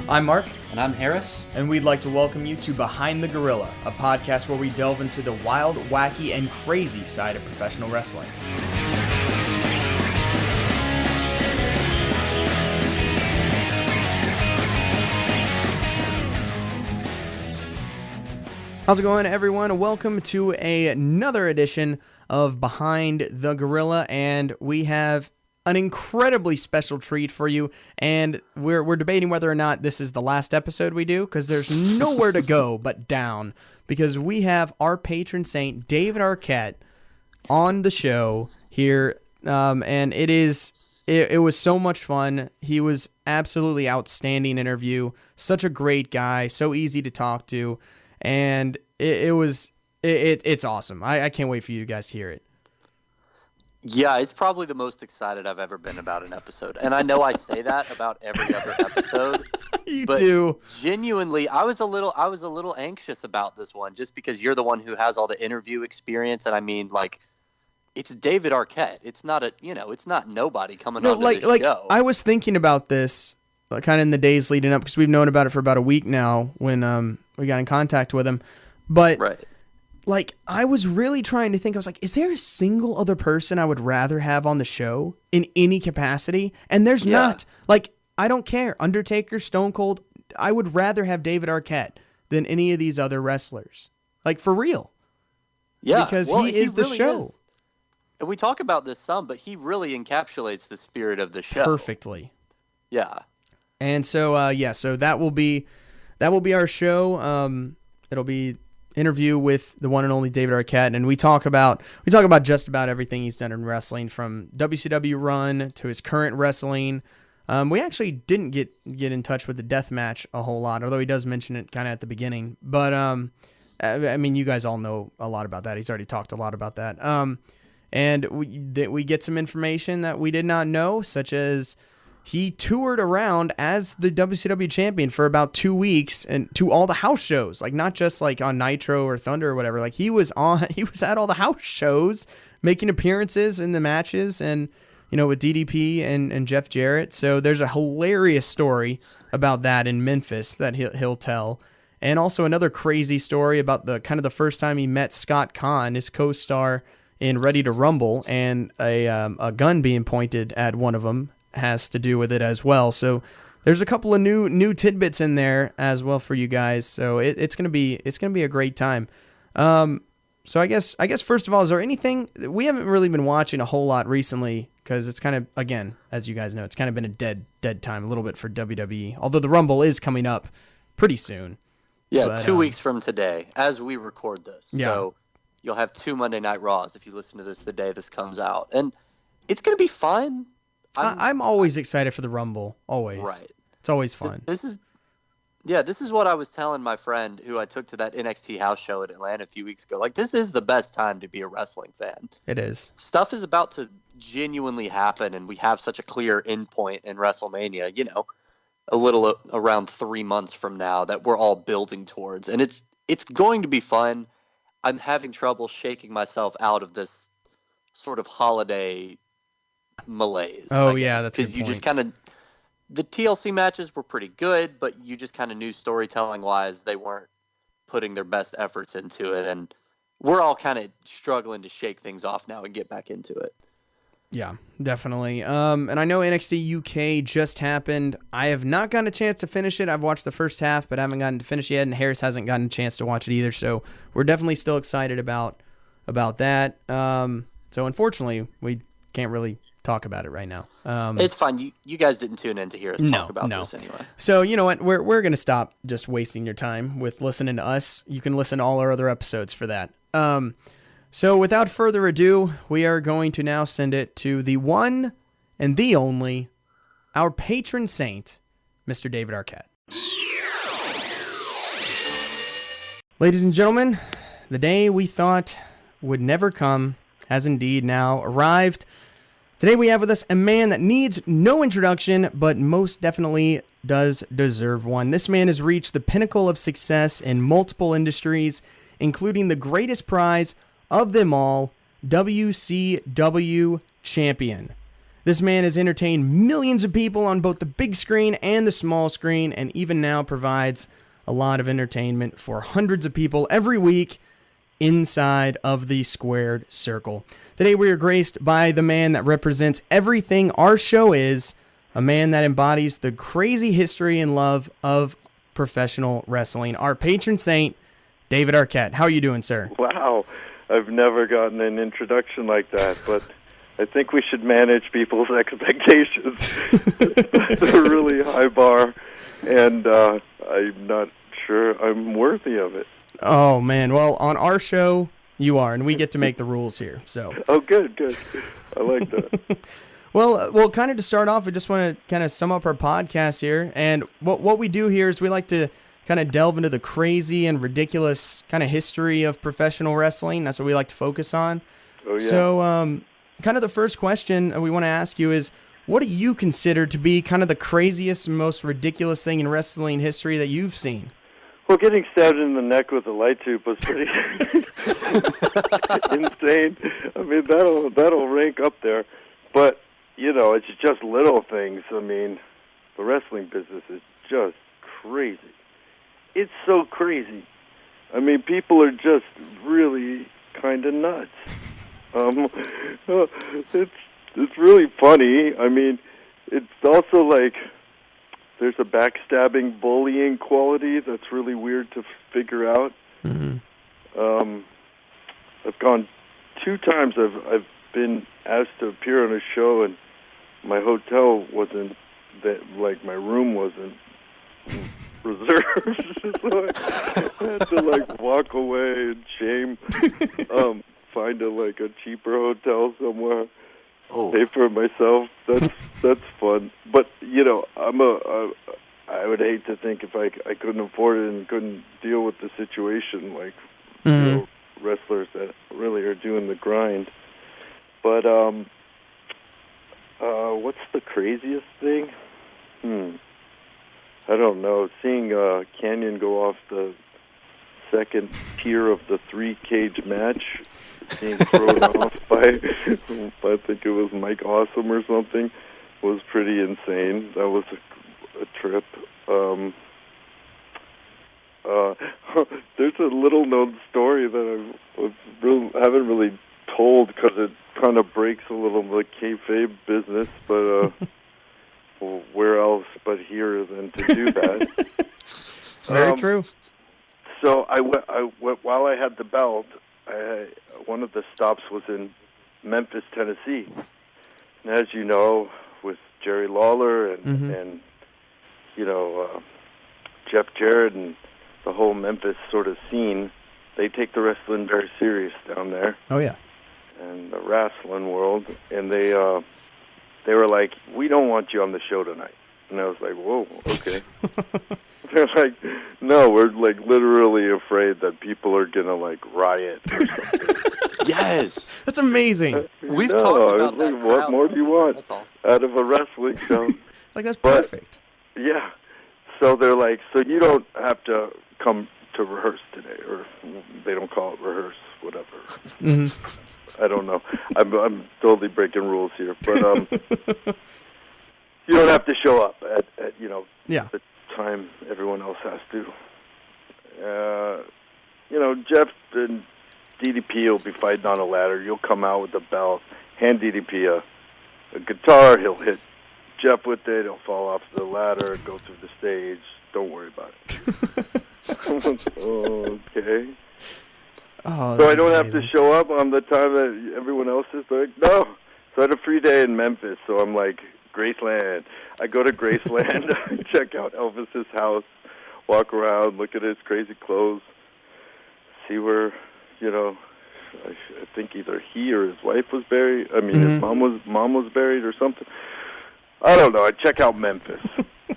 I'm Mark. And I'm Harris. And we'd like to welcome you to Behind the Gorilla, a podcast where we delve into the wild, wacky, and crazy side of professional wrestling. How's it going, everyone? Welcome to another edition of Behind the Gorilla, and we have an incredibly special treat for you, and we're debating whether or not this is the last episode we do, because there's nowhere to go but down, because we have our patron saint, David Arquette, on the show here, and it was so much fun. He was absolutely outstanding interview, such a great guy, so easy to talk to, and it's awesome. I can't wait for you guys to hear it. Yeah, it's probably the most excited I've ever been about an episode. And I know I say that about every other episode. But do. Genuinely, I was a little anxious about this one just because you're the one who has all the interview experience, and I mean, like, it's David Arquette. It's not nobody coming on this show. I was thinking about this kind of in the days leading up, because we've known about it for about a week now when we got in contact with him. But right. Like, I was really trying to think, I was like, is there a single other person I would rather have on the show in any capacity? And there's not. Like, I don't care. Undertaker, Stone Cold, I would rather have David Arquette than any of these other wrestlers. Like, for real. Yeah. Because he is the really show. And we talk about this some, but he really encapsulates the spirit of the show. Perfectly. Yeah. And so, so that will be our show. It'll be interview with the one and only David Arquette, and we talk about just about everything he's done in wrestling, from WCW run to his current wrestling. We actually didn't get in touch with the death match a whole lot, although he does mention it kind of at the beginning. But I mean, you guys all know a lot about that. He's already talked a lot about that. And we get some information that we did not know, such as he toured around as the WCW champion for about 2 weeks and to all the house shows, like not just like on Nitro or Thunder or whatever. Like he was at all the house shows, making appearances in the matches, and with DDP and Jeff Jarrett. So there's a hilarious story about that in Memphis that he'll tell, and also another crazy story about the first time he met Scott Kahn, his co-star in Ready to Rumble, and a gun being pointed at one of them has to do with it as well. So there's a couple of new tidbits in there as well for you guys. So it's gonna be a great time. So I guess first of all, is there anything we haven't really been watching a whole lot recently, because it's kind of, again, as you guys know, it's kind of been a dead time a little bit for WWE. Although the Rumble is coming up pretty soon. Yeah, but 2 weeks from today, as we record this. Yeah. So you'll have 2 Monday Night Raws if you listen to this the day this comes out, and it's gonna be fun. I'm always excited for the Rumble. Always. Right. It's always fun. This is what I was telling my friend who I took to that NXT house show in Atlanta a few weeks ago. Like, this is the best time to be a wrestling fan. It is. Stuff is about to genuinely happen, and we have such a clear endpoint in WrestleMania, a little around 3 months from now, that we're all building towards. And it's going to be fun. I'm having trouble shaking myself out of this sort of holiday malaise. Oh, yeah, that's because you just kind of, the TLC matches were pretty good, but you just kind of knew storytelling wise they weren't putting their best efforts into it, and we're all kind of struggling to shake things off now and get back into it. Yeah, definitely. And I know NXT UK just happened. I have not gotten a chance to finish it. I've watched the first half, but I haven't gotten to finish yet, and Harris hasn't gotten a chance to watch it either. So we're definitely still excited about that. So unfortunately, we can't really talk about it right now. It's fine. You guys didn't tune in to hear us talk about this anyway. So you know what? We're gonna stop just wasting your time with listening to us. You can listen to all our other episodes for that. So without further ado, we are going to now send it to the one and the only, our patron saint, Mr. David Arquette. Ladies and gentlemen, the day we thought would never come has indeed now arrived. Today we have with us a man that needs no introduction, but most definitely does deserve one. This man has reached the pinnacle of success in multiple industries, including the greatest prize of them all, WCW champion. This man has entertained millions of people on both the big screen and the small screen, and even now provides a lot of entertainment for hundreds of people every week inside of the squared circle. Today we are graced by the man that represents everything our show is, a man that embodies the crazy history and love of professional wrestling, our patron saint, David Arquette. How are you doing, sir? Wow, I've never gotten an introduction like that, but I think we should manage people's expectations. It's a really high bar, and I'm not sure I'm worthy of it. Oh, man. Well, on our show, you are, and we get to make the rules here. So. Oh, good. I like that. Well, kind of to start off, I just want to kind of sum up our podcast here. And what we do here is we like to kind of delve into the crazy and ridiculous kind of history of professional wrestling. That's what we like to focus on. Oh, yeah. So, kind of the first question we want to ask you is, what do you consider to be kind of the craziest and most ridiculous thing in wrestling history that you've seen? Well, getting stabbed in the neck with a light tube was pretty insane. I mean, that'll rank up there. But, it's just little things. I mean, the wrestling business is just crazy. It's so crazy. I mean, people are just really kind of nuts. It's really funny. I mean, it's also like there's a backstabbing, bullying quality that's really weird to figure out. Mm-hmm. I've gone 2 times. I've been asked to appear on a show, and my hotel wasn't that, like, my room wasn't reserved, so I had to walk away in shame. Find a cheaper hotel somewhere. Pay for it myself. That's fun. But I would hate to think if I couldn't afford it and couldn't deal with the situation, wrestlers that really are doing the grind. But what's the craziest thing? I don't know. Seeing Canyon go off the second tier of the 3-cage match, being thrown off by, I think it was Mike Awesome or something, was pretty insane. That was a trip. There's a little-known story that I haven't really told because it kind of breaks a little the kayfabe business, but where else but here than to do that? Very true. So I went while I had the belt. One of the stops was in Memphis, Tennessee. And as you know, with Jerry Lawler and Jeff Jarrett and the whole Memphis sort of scene, they take the wrestling very serious down there. Oh, yeah. And the wrestling world. And they were like, we don't want you on the show tonight. And I was like, whoa, okay. They're like, no, we're literally afraid that people are going to riot or something. Yes. That's amazing. We've talked about that. What more do you want That's awesome. out of a wrestling show? That's perfect. Yeah. So they're like, so you don't have to come to rehearse today, or they don't call it rehearse, whatever. Mm-hmm. I don't know. I'm totally breaking rules here, but you don't have to show up at the time everyone else has to. Jeff and DDP will be fighting on a ladder. You'll come out with the belt, hand DDP a guitar. He'll hit Jeff with it. He'll fall off the ladder, go through the stage. Don't worry about it. Okay. Oh, so I don't have to show up on the time that everyone else is. Like, no. So I had a free day in Memphis, so I'm like, Graceland. I go to Graceland, I check out Elvis's house, walk around, look at his crazy clothes, see where, I think either he or his wife was buried. I mean, his mom was buried or something. I don't know. I check out Memphis.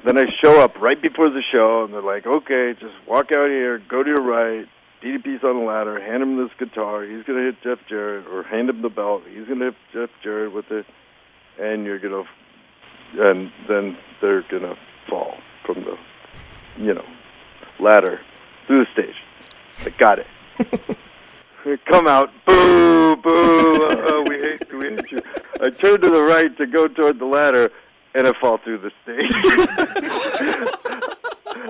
Then I show up right before the show, and they're like, okay, just walk out here, go to your right. DDP's on the ladder, hand him this guitar. He's going to hit Jeff Jarrett, or hand him the belt. He's going to hit Jeff Jarrett with it, and and then they're going to fall from the, ladder through the stage. I got it. Come out, boo, boo, we hate you. I I turn to the right to go toward the ladder, and I fall through the stage.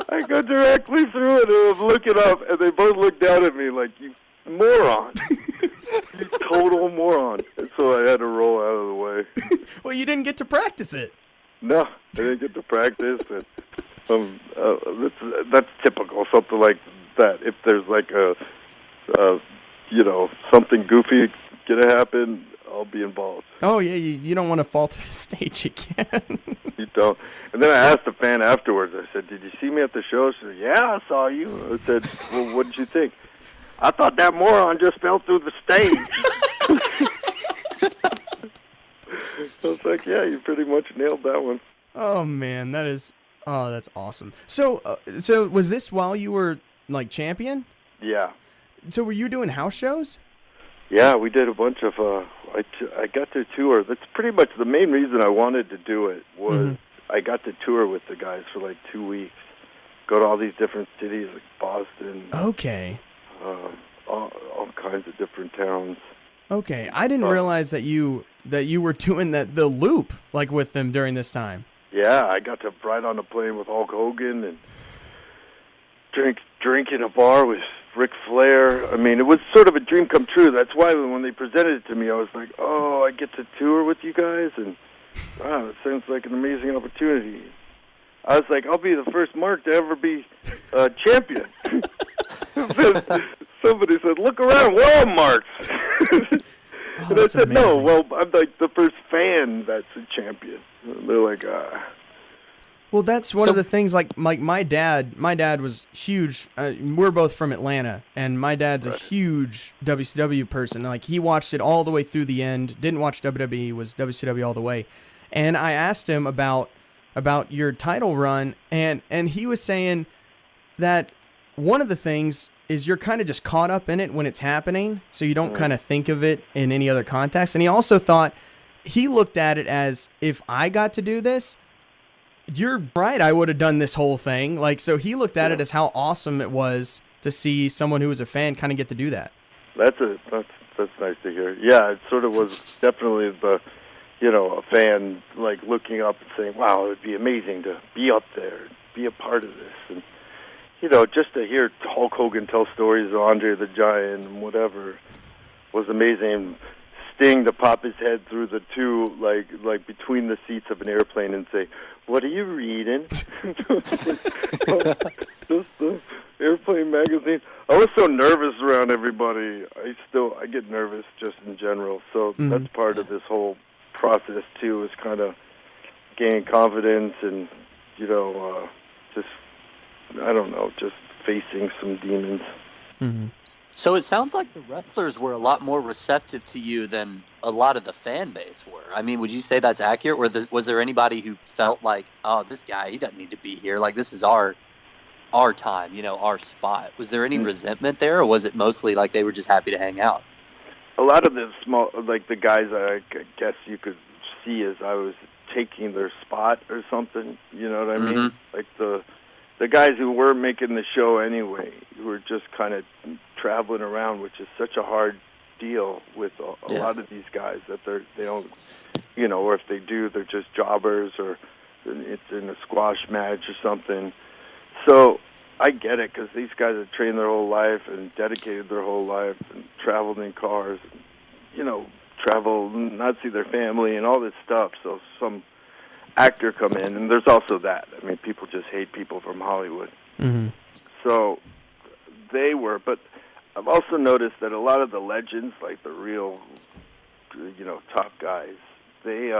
I go directly through it, and I'm looking up, and they both look down at me like, you moron. You total moron. And so I had to roll out of the way. Well, you didn't get to practice it. No, I didn't get to practice. And, that's typical, something like that. If there's like something goofy gonna happen, I'll be involved. Oh, yeah, you don't want to fall through the stage again. You don't. And then I asked the fan afterwards, I said, did you see me at the show? She said, yeah, I saw you. I said, well, what did you think? I thought that moron just fell through the stage. I was like, yeah, you pretty much nailed that one. Oh, man, that's awesome. So was this while you were, like, champion? Yeah. So were you doing house shows? Yeah, we did a bunch of, I got to tour. That's pretty much the main reason I wanted to do it was I got to tour with the guys for like 2 weeks. Go to all these different cities like Boston. Okay. All kinds of different towns. Okay, I didn't realize that you were doing the loop like with them during this time. Yeah, I got to ride on a plane with Hulk Hogan and drink in a bar with Ric Flair. I mean, it was sort of a dream come true. That's why when they presented it to me, I was like, oh, I get to tour with you guys? And wow, it sounds like an amazing opportunity. I was like, I'll be the first Mark to ever be champion. Somebody said, look around, we're all Marks. And I said, no, well, I'm like the first fan that's a champion. And they're like, Well, that's one of the things, like my dad was huge. We're both from Atlanta, and my dad's a huge WCW person. Like, he watched it all the way through the end, didn't watch WWE, was WCW all the way. And I asked him about your title run, and he was saying that one of the things is you're kind of just caught up in it when it's happening, so you don't kind of think of it in any other context. And he also thought, he looked at it as, if I got to do this, you're right, I would have done this whole thing. Like, so he looked at it as how awesome it was to see someone who was a fan kind of get to do that. That's nice to hear. Yeah, it sort of was definitely a fan like looking up and saying, wow, it would be amazing to be up there, be a part of this. And, just to hear Hulk Hogan tell stories of Andre the Giant and whatever was amazing. Sting to pop his head through the two, like between the seats of an airplane and say, what are you reading? Just the airplane magazine. I was so nervous around everybody. I get nervous just in general. So that's part of this whole process too, is kind of gaining confidence and, just facing some demons. Mm-hmm. So it sounds like the wrestlers were a lot more receptive to you than a lot of the fan base were. I mean, would you say that's accurate? Or was there anybody who felt like, oh, this guy, he doesn't need to be here. Like, this is our time, our spot. Was there any resentment there, or was it mostly like they were just happy to hang out? A lot of the small, like the guys I guess you could see as I was taking their spot or something, you know what I mean? Like the guys who were making the show anyway, who were just kind of traveling around, which is such a hard deal with a lot of these guys, that they don't, or if they do, they're just jobbers, or it's in a squash match or something. So I get it, because these guys have trained their whole life and dedicated their whole life and traveled in cars, and, travel, not see their family and all this stuff. So some actor come in, and there's also that. I mean, people just hate people from Hollywood. Mm-hmm. So they were, but I've also noticed that a lot of the legends, like the real, top guys, they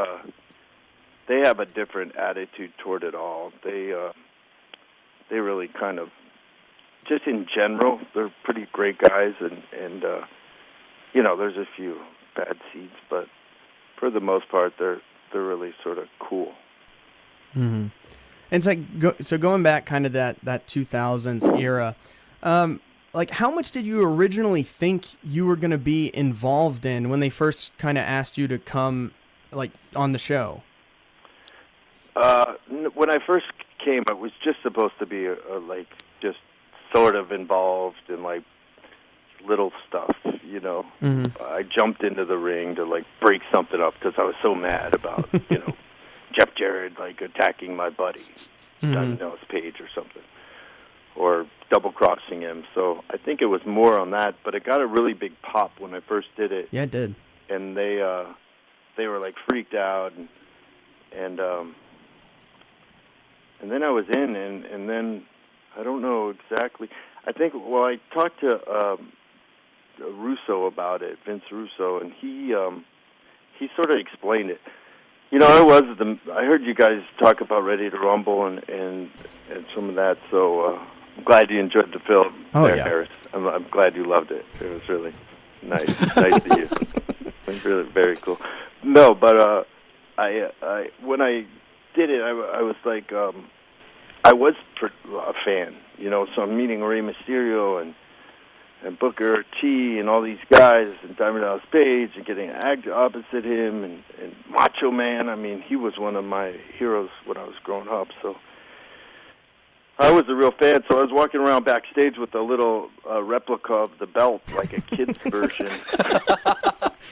have a different attitude toward it all. They really kind of, just in general, they're pretty great guys, and there's a few bad seeds, but for the most part, they're really sort of cool. Mm-hmm. And it's like, going back kind of that 2000s era, like, how much did you originally think you were going to be involved in when they first kind of asked you to come, like, on the show? When I first came, it was just supposed to be like just sort of involved and like little stuff, you know. Mm-hmm. I jumped into the ring to, like, break something up because I was so mad about, you know, Jeff Jarrett, like, attacking my buddy, Dynamite Page or something, or double-crossing him. So I think it was more on that, but it got a really big pop when I first did it. Yeah, it did. And they were, like, freaked out, and then I was in, and then I don't know exactly. I think, well, I talked to Russo about it, Vince Russo, and he sort of explained it. You know, I heard you guys talk about Ready to Rumble and some of that, so I'm glad you enjoyed the film. Oh, there, yeah. Harris. I'm glad you loved it. It was really nice of you. It was really very cool. No, but I when I did it, I was like, I was a fan, you know, so I'm meeting Rey Mysterio and Booker T and all these guys and Diamond Dallas Page and getting an act opposite him and Macho Man. I mean, he was one of my heroes when I was growing up, so I was a real fan. So I was walking around backstage with a little replica of the belt, like a kid's version.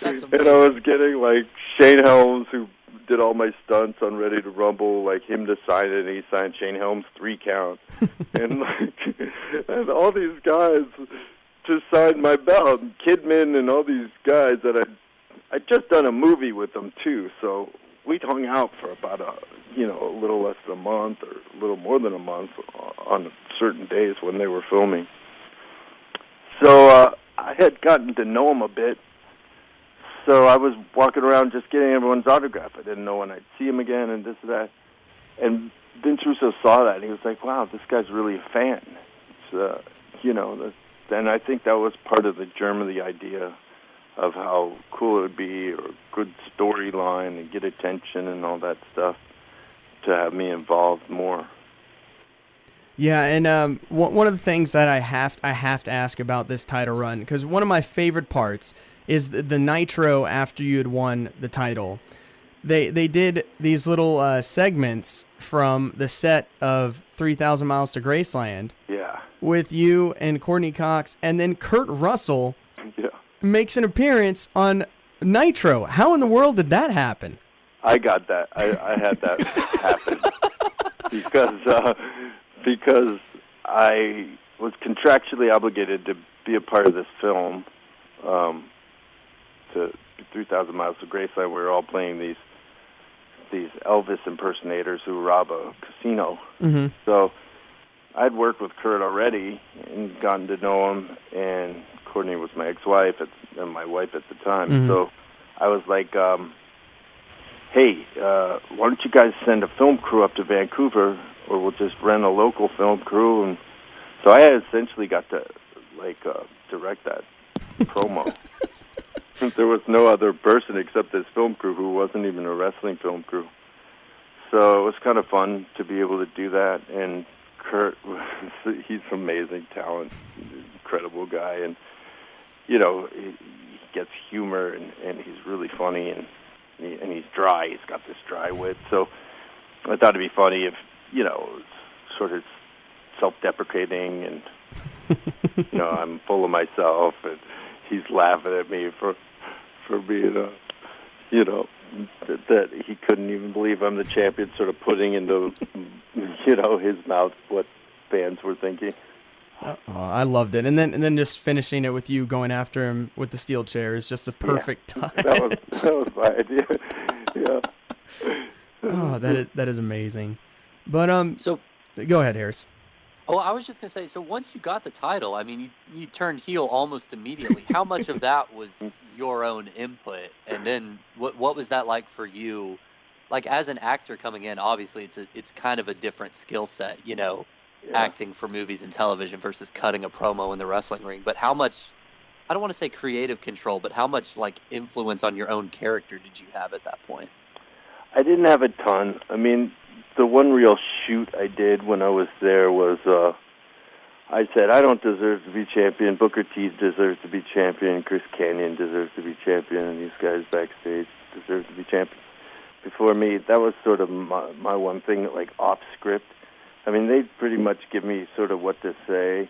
That's And I was getting, like, Shane Helms, who did all my stunts on Ready to Rumble, like him to sign it, and he signed Shane Helms 3 count. And, like, and all these guys to sign my belt, and Kidman and all these guys that I'd just done a movie with them too, so we hung out for about a little less than a month or a little more than a month on certain days when they were filming. So I had gotten to know them a bit, so I was walking around just getting everyone's autograph. I didn't know when I'd see him again and this and that. And Vince Russo saw that, and he was like, wow, this guy's really a fan. It's, and I think that was part of the germ of the idea of how cool it would be, or good storyline and get attention and all that stuff, to have me involved more. Yeah, and one of the things that I have to ask about this title run, because one of my favorite parts is the Nitro after you had won the title. They did these little segments from the set of 3,000 Miles to Graceland. Yeah. With you and Courtney Cox, and then Kurt Russell makes an appearance on Nitro. How in the world did that happen? I got that. I had that happen because I was contractually obligated to be a part of this film. To 3,000 Miles to Graceland, we were all playing these Elvis impersonators who rob a casino. Mm-hmm. So I'd worked with Kurt already and gotten to know him, and Courtney was my ex-wife and my wife at the time. Mm-hmm. So I was like, hey, why don't you guys send a film crew up to Vancouver, or we'll just rent a local film crew. And so I essentially got to, like, direct that promo. There was no other person except this film crew who wasn't even a wrestling film crew. So it was kind of fun to be able to do that. And Kurt, he's amazing talent, incredible guy. And, you know, he gets humor, and he's really funny, and he's dry. He's got this dry wit. So I thought it'd be funny if, you know, sort of self-deprecating, and, you know, I'm full of myself, and he's laughing at me for being you know, that he couldn't even believe I'm the champion, sort of putting into, you know, his mouth what fans were thinking. Oh, I loved it. And then just finishing it with you going after him with the steel chair is just the perfect time. That was my idea. Yeah. Oh, that is amazing. But so go ahead, Harris. Oh, I was just gonna say. So once you got the title, I mean, you turned heel almost immediately. How much of that was your own input, and then what was that like for you? Like, as an actor coming in, obviously it's kind of a different skill set, you know, acting for movies and television versus cutting a promo in the wrestling ring. But how much, I don't want to say creative control, but how much, like, influence on your own character did you have at that point? I didn't have a ton. I mean, the one real shoot I did when I was there was, I said, I don't deserve to be champion. Booker T deserves to be champion. Chris Kanyon deserves to be champion. And these guys backstage deserve to be champion before me. That was sort of my one thing, like, off script. I mean, they pretty much give me sort of what to say.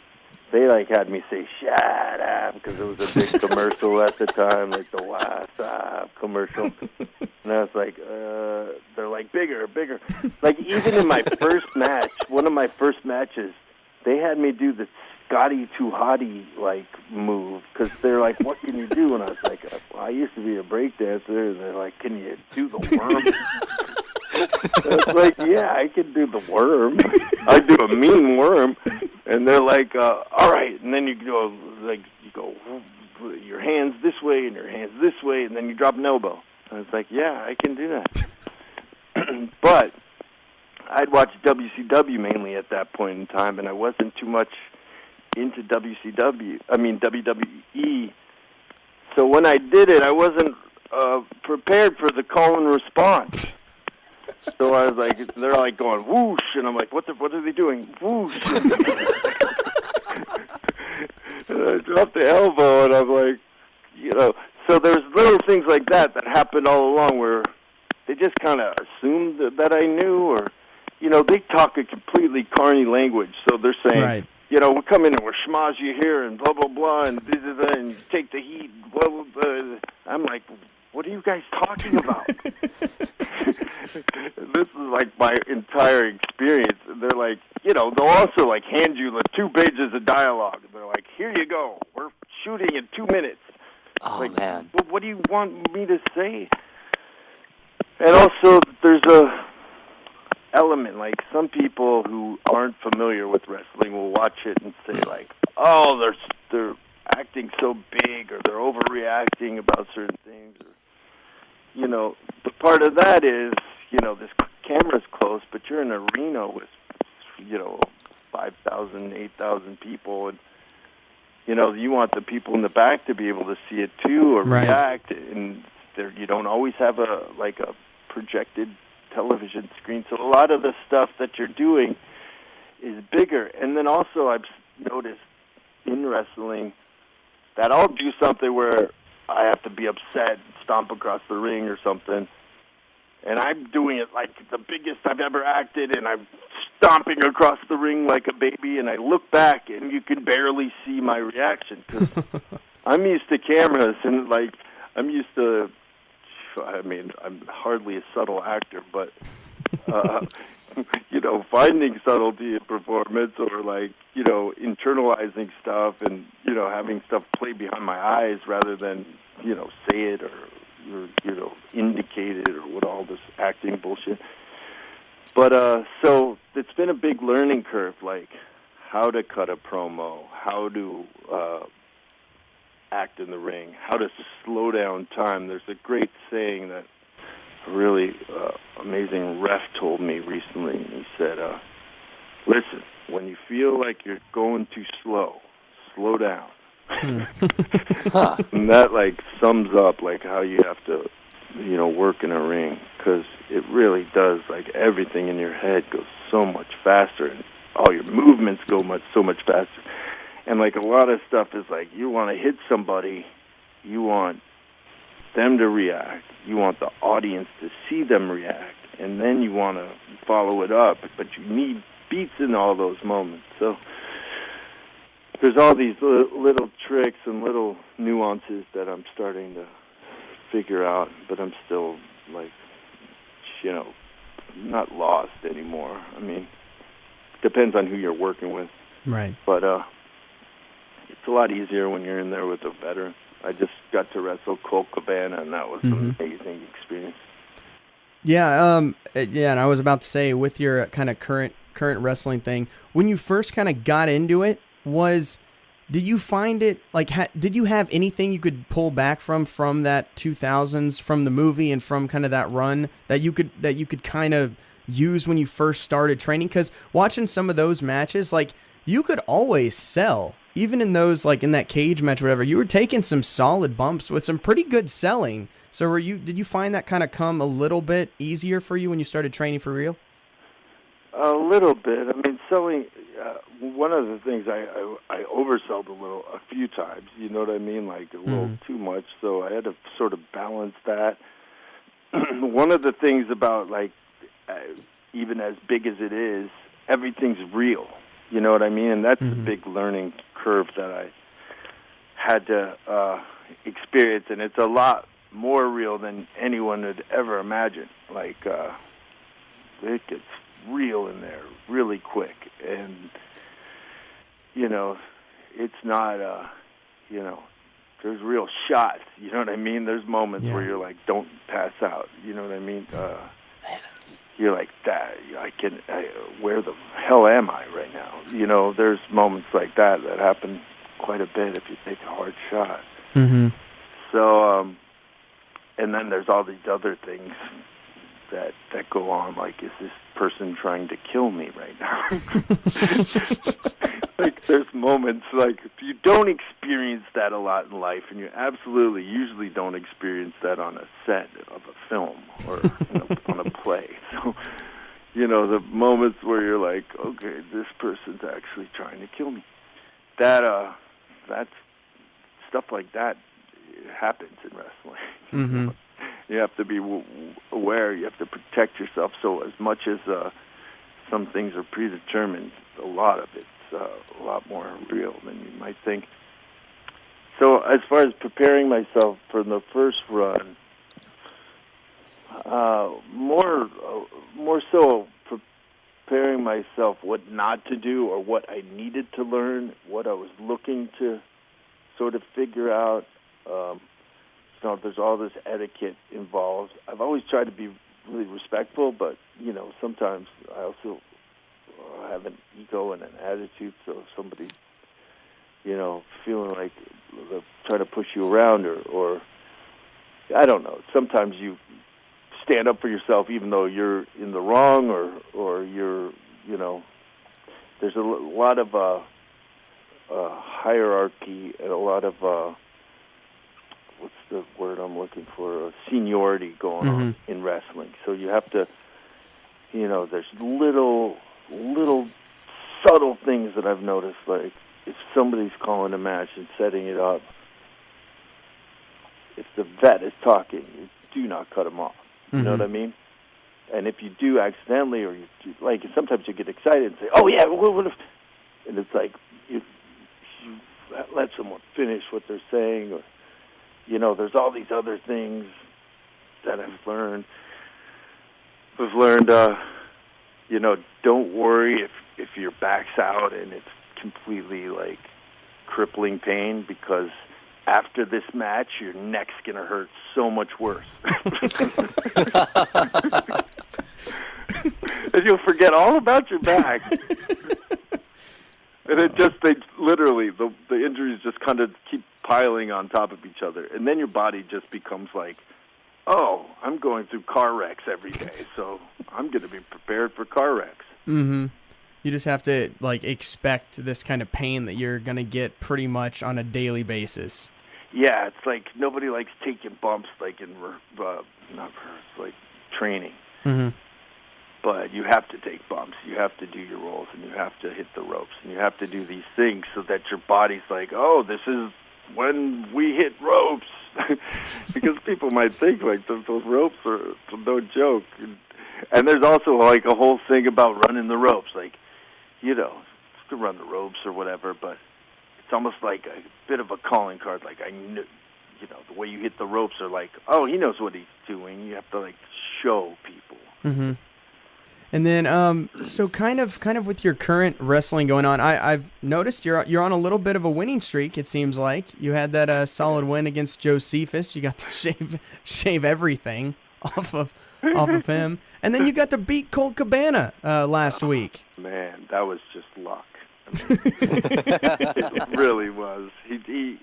they like had me say "shut up" because it was a big commercial at the time, like the "What's Up" commercial. And I was like, they're like bigger. Like even in my first match, one of my first matches, they had me do the Scotty Too Hottie like move because they're like, "What can you do?" And I was like, well, "I used to be a breakdancer." And they're like, "Can you do the worm?" I was like, "Yeah, I can do the worm. I do a mean worm." And they're like, "All right." And then you go your hands this way and your hands this way, and then you drop an elbow. I was like, "Yeah, I can do that." But I'd watched WCW mainly at that point in time, and I wasn't too much into WWE. So when I did it, I wasn't prepared for the call and response. So I was like, they're like going whoosh, and I'm like, what are they doing? Whoosh. And I dropped the elbow, and I'm like, so there's little things like that happened all along where they just kind of assumed that I knew, or, they talk a completely carny language. So they're saying, right. We'll come in and we'll schmaz you here and blah, blah, blah, and this is that, and take the heat, blah, blah, blah. I'm like, what are you guys talking about? This is like my entire experience. They're like, they'll also like hand you the 2 pages of dialogue. They're like, here you go. We're shooting in 2 minutes. Oh, like, man. Well, what do you want me to say? And also, there's a element, like some people who aren't familiar with wrestling will watch it and say like, oh, they're acting so big, or they're overreacting about certain things, or, the part of that is, this camera's close, but you're in an arena with, 5,000, 8,000 people, and, you want the people in the back to be able to see it too, or right. react, and you don't always have a projected television screen, so a lot of the stuff that you're doing is bigger. And then also I've noticed in wrestling that I'll do something where I have to be upset, stomp across the ring or something, and I'm doing it like the biggest I've ever acted, and I'm stomping across the ring like a baby, and I look back and you can barely see my reaction because I'm used to cameras, and like I'm used to, I'm hardly a subtle actor, but finding subtlety in performance, or like, internalizing stuff and, having stuff play behind my eyes rather than, say it or indicate it, or what all this acting bullshit. But so it's been a big learning curve, like how to cut a promo, how to act in the ring, how to slow down time. There's a great saying that a really amazing ref told me recently, and he said, listen, when you feel like you're going too slow down. And that like sums up like how you have to, work in a ring, because it really does, like everything in your head goes so much faster, and all your movements go so much faster. And like a lot of stuff is like, you want to hit somebody, you want them to react, you want the audience to see them react, and then you want to follow it up, but you need beats in all those moments. So there's all these little tricks and little nuances that I'm starting to figure out, but I'm still like, not lost anymore. I mean, depends on who you're working with. Right. But it's a lot easier when you're in there with a veteran. I just got to wrestle Colt Cabana, and that was an amazing experience. Yeah, and I was about to say, with your kind of current wrestling thing, when you first kind of got into it, did you find it like did you have anything you could pull back from that 2000s, from the movie and from kind of that run that you could kind of use when you first started training? Because watching some of those matches, like, you could always sell. Even in those, like in that cage match, or whatever, you were taking some solid bumps with some pretty good selling. So did you find that kind of come a little bit easier for you when you started training for real? A little bit. I mean, selling, one of the things I oversold a few times, you know what I mean? Like a little too much. So I had to sort of balance that. One of the things about, like, even as big as it is, everything's real. You know what I mean? And that's the big learning curve that I had to experience, and it's a lot more real than anyone would ever imagine. Like, it gets real in there really quick, and, you know, it's not, you know, there's real shots, you know what I mean? There's moments where you're like, don't pass out, you know what I mean? You're like, where the hell am I right now? You know, there's moments like that happen quite a bit if you take a hard shot. Mm-hmm. So, and then there's all these other things that go on, like, is this person trying to kill me right now? Like, there's moments, like, you don't experience that a lot in life, and you absolutely usually don't experience that on a set of a film or on a play. So, you know, the moments where you're like, okay, this person's actually trying to kill me. That's stuff like that happens in wrestling. Mm-hmm. You have to be aware. You have to protect yourself. So as much as some things are predetermined, a lot of it's a lot more real than you might think. So as far as preparing myself for the first run, more so preparing myself what not to do or what I needed to learn, what I was looking to sort of figure out. You know, there's all this etiquette involved. I've always tried to be really respectful, but, you know, sometimes I also have an ego and an attitude, so if somebody's, you know, feeling like they're trying to push you around or I don't know, sometimes you stand up for yourself even though you're in the wrong or you're, you know, there's a lot of hierarchy and a lot of what's the word I'm looking for? Seniority going on in wrestling. So you have to, you know, there's little subtle things that I've noticed, like if somebody's calling a match and setting it up, if the vet is talking, you do not cut him off. You know what I mean? And if you do accidentally, or you do, like, sometimes you get excited and say, "Oh yeah, what if?" And it's like you let someone finish what they're saying, or, you know, there's all these other things that I've learned. You know, don't worry if your back's out and it's completely, like, crippling pain, because after this match, your neck's going to hurt so much worse. And you'll forget all about your back. And they literally, the injuries just kind of keep piling on top of each other. And then your body just becomes like, oh, I'm going through car wrecks every day, so I'm going to be prepared for car wrecks. Mm-hmm. You just have to, like, expect this kind of pain that you're going to get pretty much on a daily basis. Yeah, it's like nobody likes taking bumps, like in like training. Mm-hmm. But you have to take bumps. You have to do your rolls, and you have to hit the ropes, and you have to do these things so that your body's like, oh, this is when we hit ropes. Because people might think, like, those ropes are no joke. And there's also, like, a whole thing about running the ropes. Like, you know, you can run the ropes or whatever, but it's almost like a bit of a calling card. Like, I knew, you know, the way you hit the ropes are like, oh, he knows what he's doing. You have to, like, show people. Mm-hmm. And then, so kind of with your current wrestling going on, I've noticed you're on a little bit of a winning streak. It seems like you had that solid win against Josephus. You got to shave everything off of him, and then you got to beat Colt Cabana last week. Man, that was just luck. I mean, it really was. He,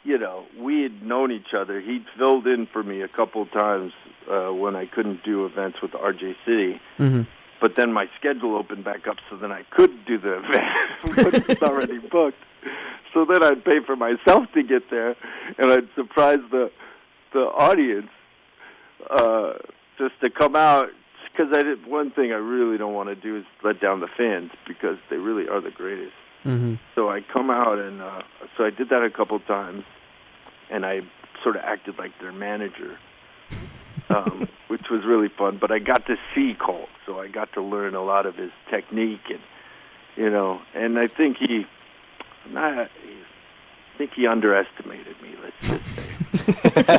you know, we had known each other. He'd filled in for me a couple times when I couldn't do events with RJ City. Mm-hmm. But then my schedule opened back up, so then I could do the event, but it's already booked. So then I'd pay for myself to get there, and I'd surprise the audience just to come out. Because one thing I really don't want to do is let down the fans, because they really are the greatest. Mm-hmm. So I come out, and so I did that a couple times, and I sort of acted like their manager, which was really fun. But I got to see Colt, so I got to learn a lot of his technique, and And I think he underestimated me. Let's just say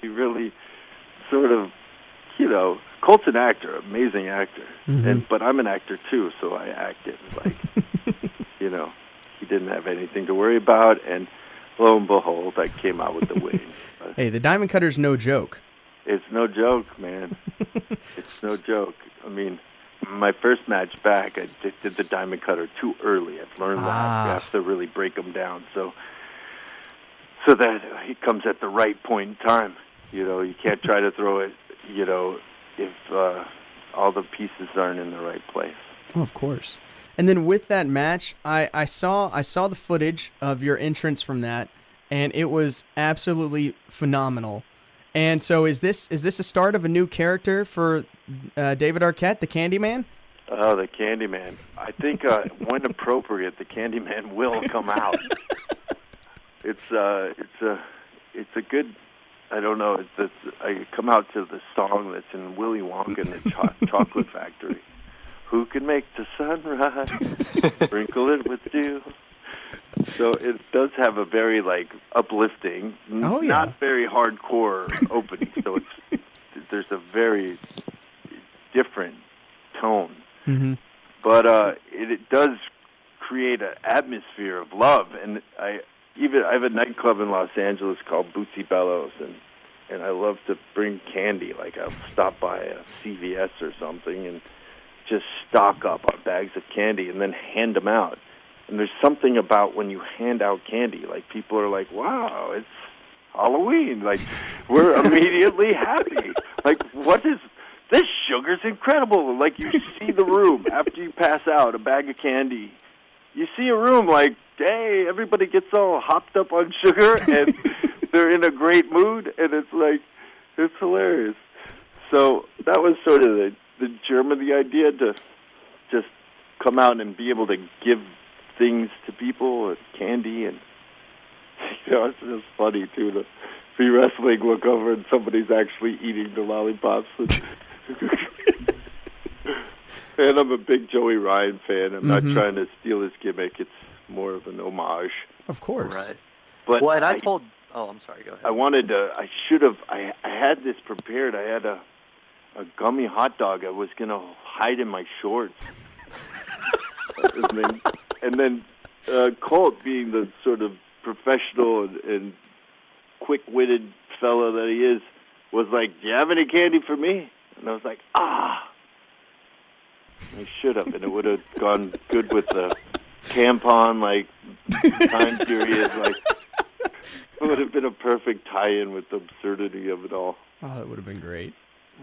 he really sort of, Colt's an actor, amazing actor, but I'm an actor too, so I acted like, he didn't have anything to worry about, and lo and behold, I came out with the win. Hey, the diamond cutter's no joke. It's no joke, man. It's no joke. I mean, my first match back, I did the diamond cutter too early. I've learned that. You have to really break them down, so that it comes at the right point in time. You can't try to throw it, if all the pieces aren't in the right place. Oh, of course. And then with that match, I saw the footage of your entrance from that, and it was absolutely phenomenal. And so is this a start of a new character for David Arquette, the Candyman? Oh, the Candyman. I think when appropriate, the Candyman will come out. It's a good. I don't know. I come out to the song that's in Willy Wonka and the Chocolate Factory. Who can make the sun rise? Sprinkle it with dew. So it does have a very uplifting, not very hardcore opening. So there's a very different tone, but it does create an atmosphere of love. And I have a nightclub in Los Angeles called Bootsy Bellows, and I love to bring candy. I'll stop by a CVS or something and just stock up on bags of candy and then hand them out. And there's something about when you hand out candy, people are like, wow, it's Halloween. We're immediately happy. What is this? Sugar's incredible. You see the room after you pass out a bag of candy. You see a room hey, everybody gets all hopped up on sugar and they're in a great mood, and it's hilarious. So that was sort of the germ of the idea, to just come out and be able to give things to people, candy, and it's just funny too to be wrestling, look over, and somebody's actually eating the lollipops. And I'm a big Joey Ryan fan. I'm not trying to steal his gimmick. It's more of an homage. Of course. Right. But and I told. Oh, I'm sorry. Go ahead. I should have. I had this prepared. I had a gummy hot dog I was going to hide in my shorts. and then Colt, being the sort of professional and quick-witted fellow that he is, was like, do you have any candy for me? And I was like, I should have, and it would have gone good with the tampon, time period. It would have been a perfect tie-in with the absurdity of it all. Oh, that would have been great.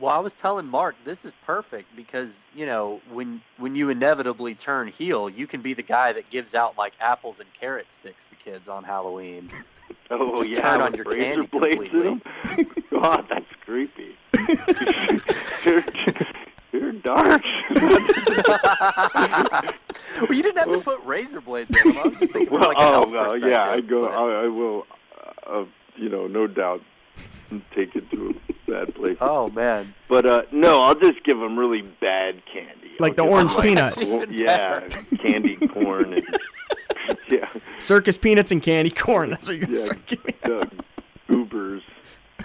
Well, I was telling Mark, this is perfect because, when you inevitably turn heel, you can be the guy that gives out apples and carrot sticks to kids on Halloween. Oh, just turn on your candy completely. God, that's creepy. You're dark. Well, you didn't have to put razor blades in them. I was just thinking from a health perspective. Yeah, I will, no doubt take it to a bad place. Oh, man. But, no, I'll just give them really bad candy. The orange peanuts. Candy corn. And, Circus peanuts and candy corn. That's what you're going to start giving. Goobers.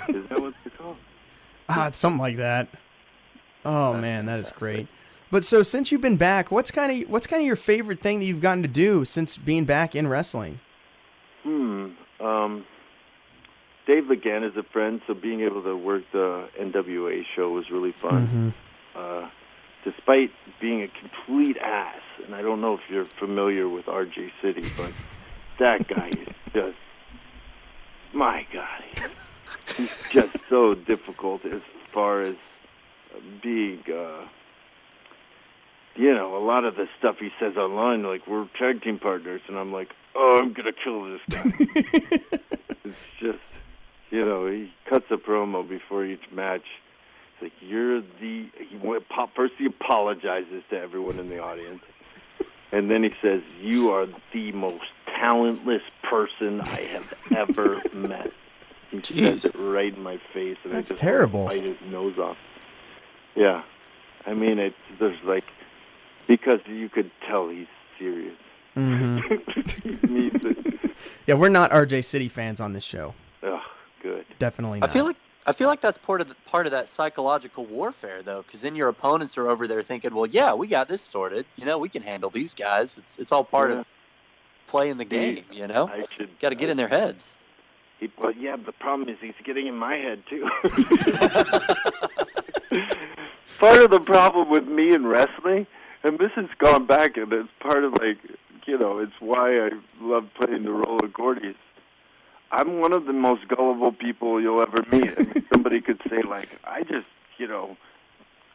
Is that what they're called? It's something like that. Oh, man, that is great. But so since you've been back, what's kind of your favorite thing that you've gotten to do since being back in wrestling? Dave Lagan is a friend, so being able to work the NWA show was really fun. Despite being a complete ass, and I don't know if you're familiar with RJ City, but that guy is just, my God, he's just so difficult as far as being, a lot of the stuff he says online, we're tag team partners, and I'm like, oh, I'm going to kill this guy. It's just, he cuts a promo before each match. It's first he apologizes to everyone in the audience, and then he says, you are the most talentless person I have ever met. He says it right in my face, and that's I just terrible. Bite his nose off. Yeah. I mean, there's because you could tell he's serious. Mm-hmm. He means it. Yeah, we're not RJ City fans on this show. Oh, good. Definitely not. I feel like that's part of that psychological warfare, though, because then your opponents are over there thinking, well, yeah, we got this sorted. We can handle these guys. It's all part of playing the game. Got to get in their heads. Well, yeah, the problem is he's getting in my head, too. Part of the problem with me in wrestling, and this has gone back, and it's part of, it's why I love playing the role of Gordy. I'm one of the most gullible people you'll ever meet. I mean, somebody could say, I just,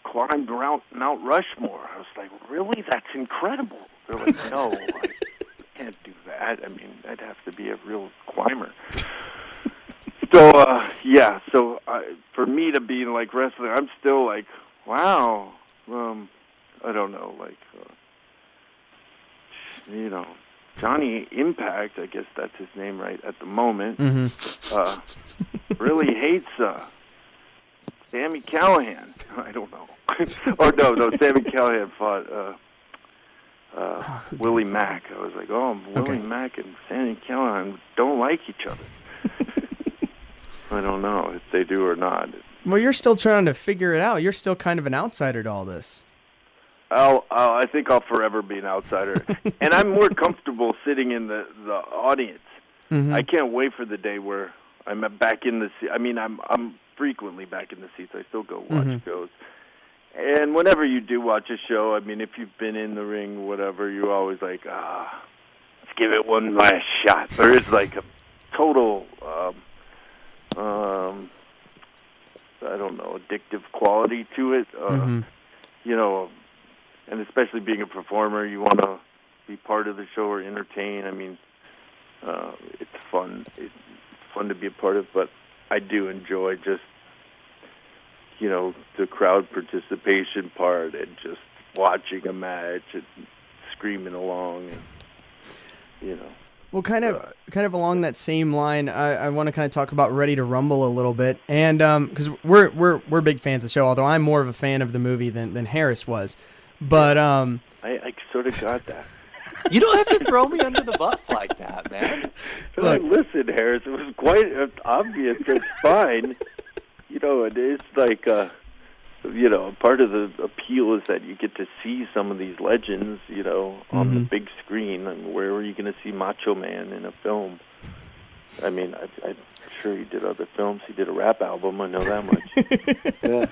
climbed Mount Rushmore. I was like, really? That's incredible. They're like, no, I can't do that. I mean, I'd have to be a real climber. So, for me to be like wrestling, I'm still like, wow. I don't know, Johnny Impact, I guess that's his name right at the moment, really hates Sami Callihan. I don't know. No, Sami Callihan fought Willie Mack. I was like, Willie Mack and Sami Callihan don't like each other. I don't know if they do or not. Well, you're still trying to figure it out. You're still kind of an outsider to all this. I think I'll forever be an outsider. And I'm more comfortable sitting in the audience. Mm-hmm. I can't wait for the day where I'm back in the seat. I mean, I'm frequently back in the seats. I still go watch shows. And whenever you do watch a show, I mean, if you've been in the ring, whatever, you're always like, let's give it one last shot. There is a total, I don't know, addictive quality to it. And especially being a performer, you want to be part of the show or entertain. I mean, it's fun. It's fun to be a part of, but I do enjoy just, the crowd participation part and just watching a match and screaming along and, Well, kind of along that same line, I want to kind of talk about Ready to Rumble a little bit, and because we're big fans of the show, although I'm more of a fan of the movie than Harris was, but I sort of got that. You don't have to throw me under the bus like that, man. Look, listen, Harris, it was quite obvious. It's fine. It is part of the appeal is that you get to see some of these legends, on the big screen. And where are you going to see Macho Man in a film? I mean, I'm sure he did other films. He did a rap album. I know that much. Yeah.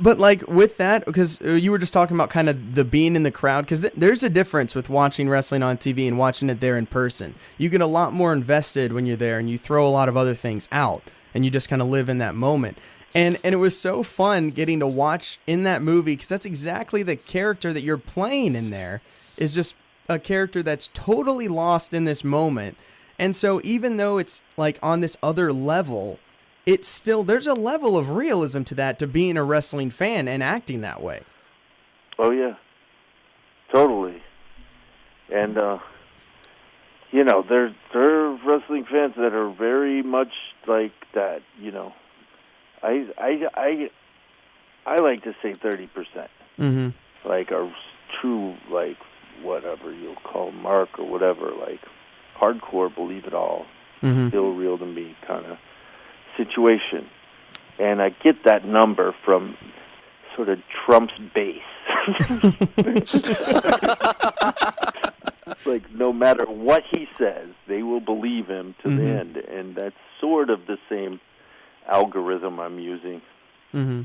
But with that, because you were just talking about kind of the being in the crowd, because there's a difference with watching wrestling on TV and watching it there in person. You get a lot more invested when you're there, and you throw a lot of other things out, and you just kind of live in that moment. And it was so fun getting to watch in that movie, because that's exactly the character that you're playing in there, is just a character that's totally lost in this moment. And so even though it's on this other level, it's still, there's a level of realism to that, to being a wrestling fan and acting that way. Oh, yeah. Totally. And, there are wrestling fans that are very much like that, I like to say 30%. Mm-hmm. A true, whatever you'll call mark or whatever, hardcore, believe it all, still real to me kind of situation. And I get that number from sort of Trump's base. No matter what he says, they will believe him to the end. And that's sort of the same algorithm I'm using. Mm-hmm.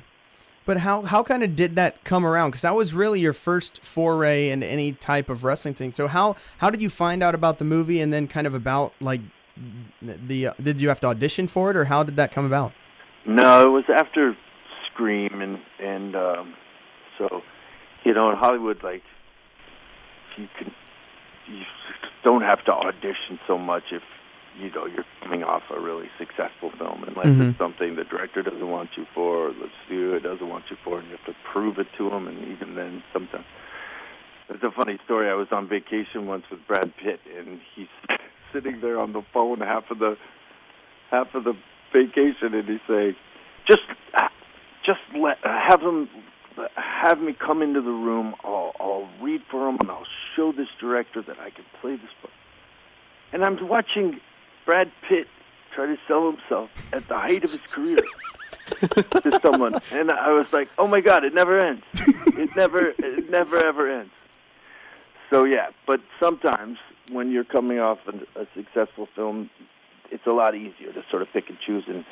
But how kind of did that come around? Because that was really your first foray into any type of wrestling thing. So how did you find out about the movie, and then kind of about did you have to audition for it, or how did that come about? No, it was after Scream, and so in Hollywood, you don't have to audition so much if you're coming off a really successful film, unless it's something the director doesn't want you for, or the studio doesn't want you for, and you have to prove it to them. And even then, sometimes it's a funny story. I was on vacation once with Brad Pitt, and he's sitting there on the phone half of the vacation, and he's saying, just have them have me come into the room. I'll read for him, and I'll show this director that I can play this part. And I'm watching Brad Pitt try to sell himself at the height of his career to someone, and I was like, "Oh my God, it never ends. It never ever ends." So yeah, but sometimes when you're coming off a successful film, it's a lot easier to sort of pick and choose. And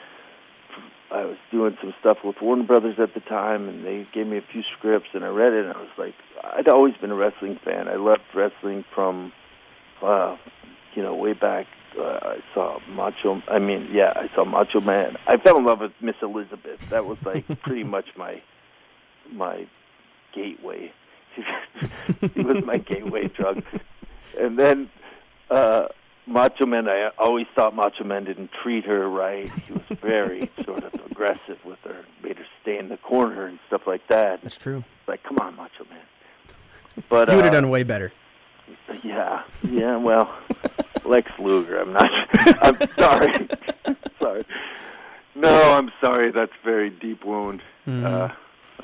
I was doing some stuff with Warner Brothers at the time, and they gave me a few scripts, and I read it, and I was like, I'd always been a wrestling fan. I loved wrestling from, way back. I saw Macho Man. I fell in love with Miss Elizabeth. That was like pretty much my gateway. He was my gateway drug. And then Macho Man, I always thought Macho Man didn't treat her right. He was very sort of aggressive with her, made her stay in the corner and stuff like that. That's true. Like, come on, Macho Man. But you would have done way better. Yeah, well, Lex Luger, I'm sorry. Sorry. No, I'm sorry. That's a very deep wound. Mm-hmm.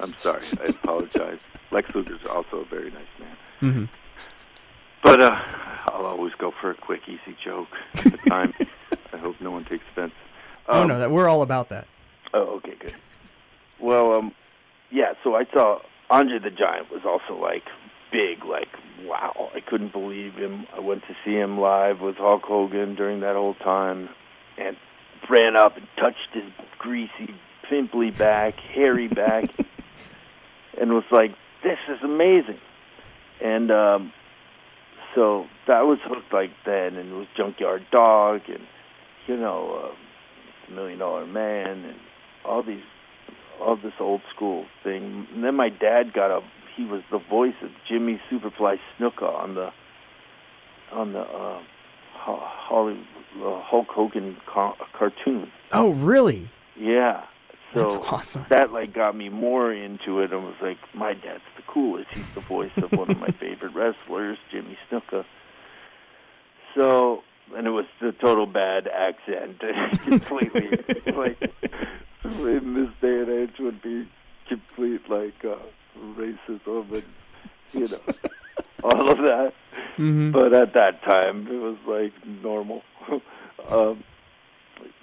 I'm sorry. I apologize. Lex Luger's also a very nice man. Mm-hmm. But I'll always go for a quick, easy joke at the time. I hope no one takes offense. No, we're all about that. Oh, okay, good. Well, so I saw Andre the Giant was also, like, big, like, wow, I couldn't believe him. I went to see him live with Hulk Hogan during that whole time and ran up and touched his greasy, pimply back, hairy back, and was like, this is amazing. And so that was hooked like then, and it was Junkyard Dog and, $1 Million Man and all this old school thing. And then my dad he was the voice of Jimmy Superfly Snuka on the Hollywood Hulk Hogan cartoon. Oh, really? Yeah. So that's awesome. That got me more into it, and was like, my dad's the coolest. He's the voice of one of my favorite wrestlers, Jimmy Snuka. So, and it was the total bad accent, completely in this day and age would be complete racism and all of that. Mm-hmm. But at that time it was like normal.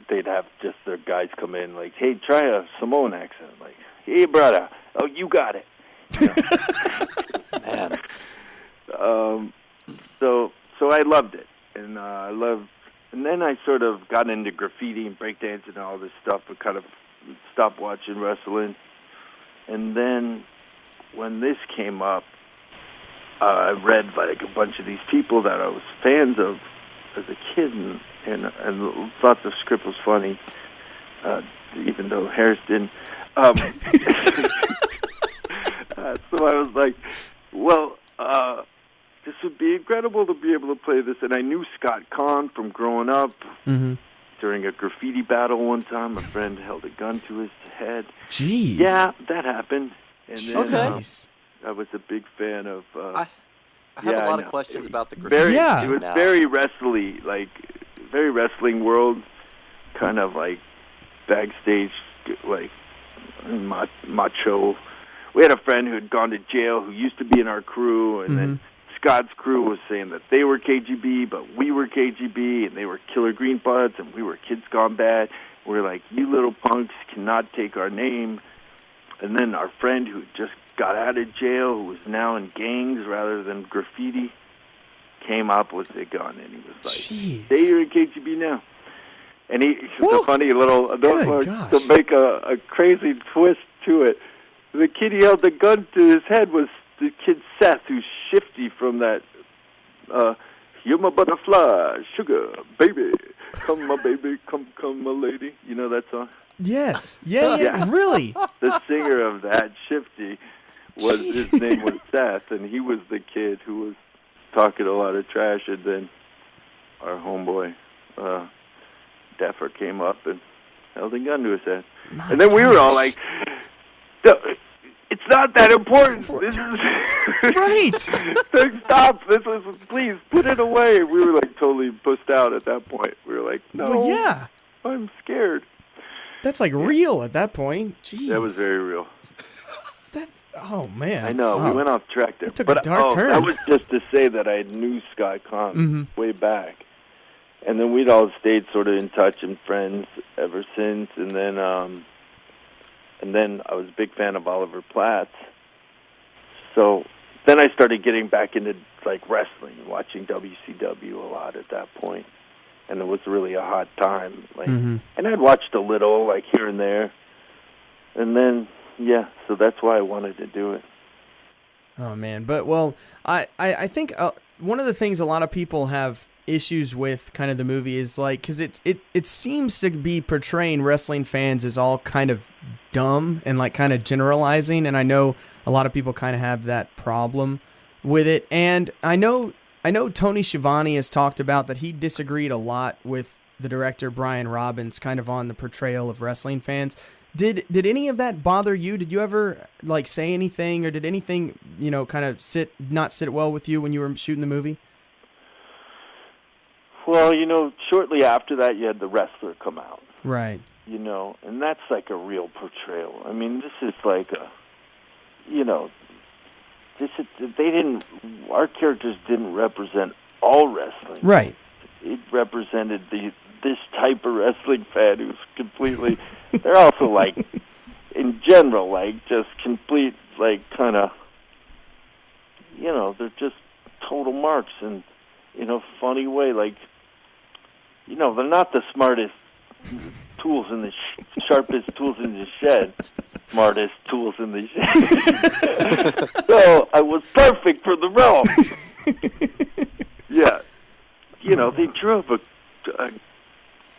They'd have just their guys come in like, hey, try a Samoan accent, like, hey brother, oh you got it. Man. So I loved it, and and then I sort of got into graffiti and breakdancing and all this stuff, but kind of stopped watching wrestling. And then when this came up, I read like a bunch of these people that I was fans of as a kid, and thought the script was funny, even though Harris didn't. So I was like, well, this would be incredible to be able to play this. And I knew Scott Conn from growing up. Mm-hmm. During a graffiti battle one time, a friend held a gun to his head. Jeez. Yeah, that happened. And then I was a big fan of... I have a lot of questions about the graffiti. It was very wrestly, very wrestling world, kind of like backstage, like macho. We had a friend who had gone to jail who used to be in our crew, and then Scott's crew was saying that they were KGB, but we were KGB, and they were Killer Green Buds, and we were Kids Gone Bad. We're like, you little punks cannot take our name. And then our friend who just got out of jail, who was now in gangs rather than graffiti, came up with a gun, and he was like, jeez. Say you're in KGB now. And he was a funny little, to make a crazy twist to it. The kid he held the gun to his head was the kid Seth, who's Shifty from that, you're my butterfly, sugar, baby, come my baby, come my lady. You know that song? Yes. Yeah, really? The singer of that, Shifty, his name was Seth, and he was the kid who was talking a lot of trash, and then our homeboy, Deffer, came up and held a gun to his head. And then we were all like, it's not that important. This is right. Stop. Please put it away. We were like totally pussed out at that point. We were like, no, well, yeah. I'm scared. That's like real at that point. Jeez. That was very real. Oh man, I know, we went off track there. It took a dark turn. That was just to say that I knew Sky Khan way back. And then we'd all stayed sort of in touch and friends ever since. And then I was a big fan of Oliver Platt. So then I started getting back into like wrestling, watching WCW a lot at that point. And it was really a hot time. Like, and I'd watched a little, like here and there. And then, yeah, so that's why I wanted to do it. Oh man, but well, I think one of the things a lot of people have issues with kind of the movie is like, because it seems to be portraying wrestling fans as all kind of dumb and like kind of generalizing, and I know a lot of people kind of have that problem with it. And I know Tony Schiavone has talked about that he disagreed a lot with the director Brian Robbins kind of on the portrayal of wrestling fans. Did any of that bother you? Did you ever like say anything, or did anything, kind of not sit well with you when you were shooting the movie? Well, shortly after that, you had The Wrestler come out. Right. And that's like a real portrayal. I mean, this is like our characters didn't represent all wrestling. Right. It represented this type of wrestling fan who's completely, they're also like, in general, like just complete, like kind of, they're just total marks and, in a funny way, like, they're not the smartest tools in the sharpest tools in the shed, smartest tools in the shed. So I was perfect for the role. Yeah. They drove a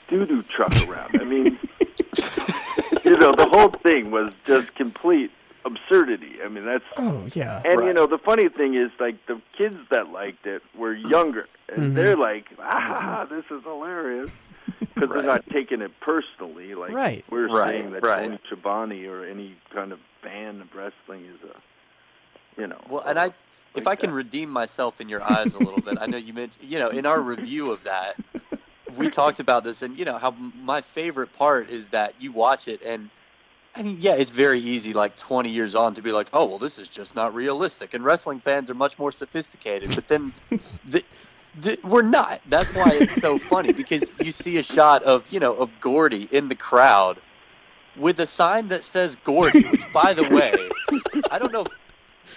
doo-doo truck around. I mean, the whole thing was just complete absurdity. I mean, that's... Oh, yeah. And, the funny thing is, like, the kids that liked it were younger. And they're like, this is hilarious. Because they're not taking it personally. Like, we're saying that Tony Schiavone or any kind of fan of wrestling is Well, and if I can redeem myself in your eyes a little bit, I know you mentioned, in our review of that, we talked about this, and, how my favorite part is that you watch it, and, I mean, yeah, it's very easy, like, 20 years on to be like, oh, well, this is just not realistic, and wrestling fans are much more sophisticated, but then we're not. That's why it's so funny, because you see a shot of, of Gordy in the crowd with a sign that says Gordy, which, by the way, I don't know,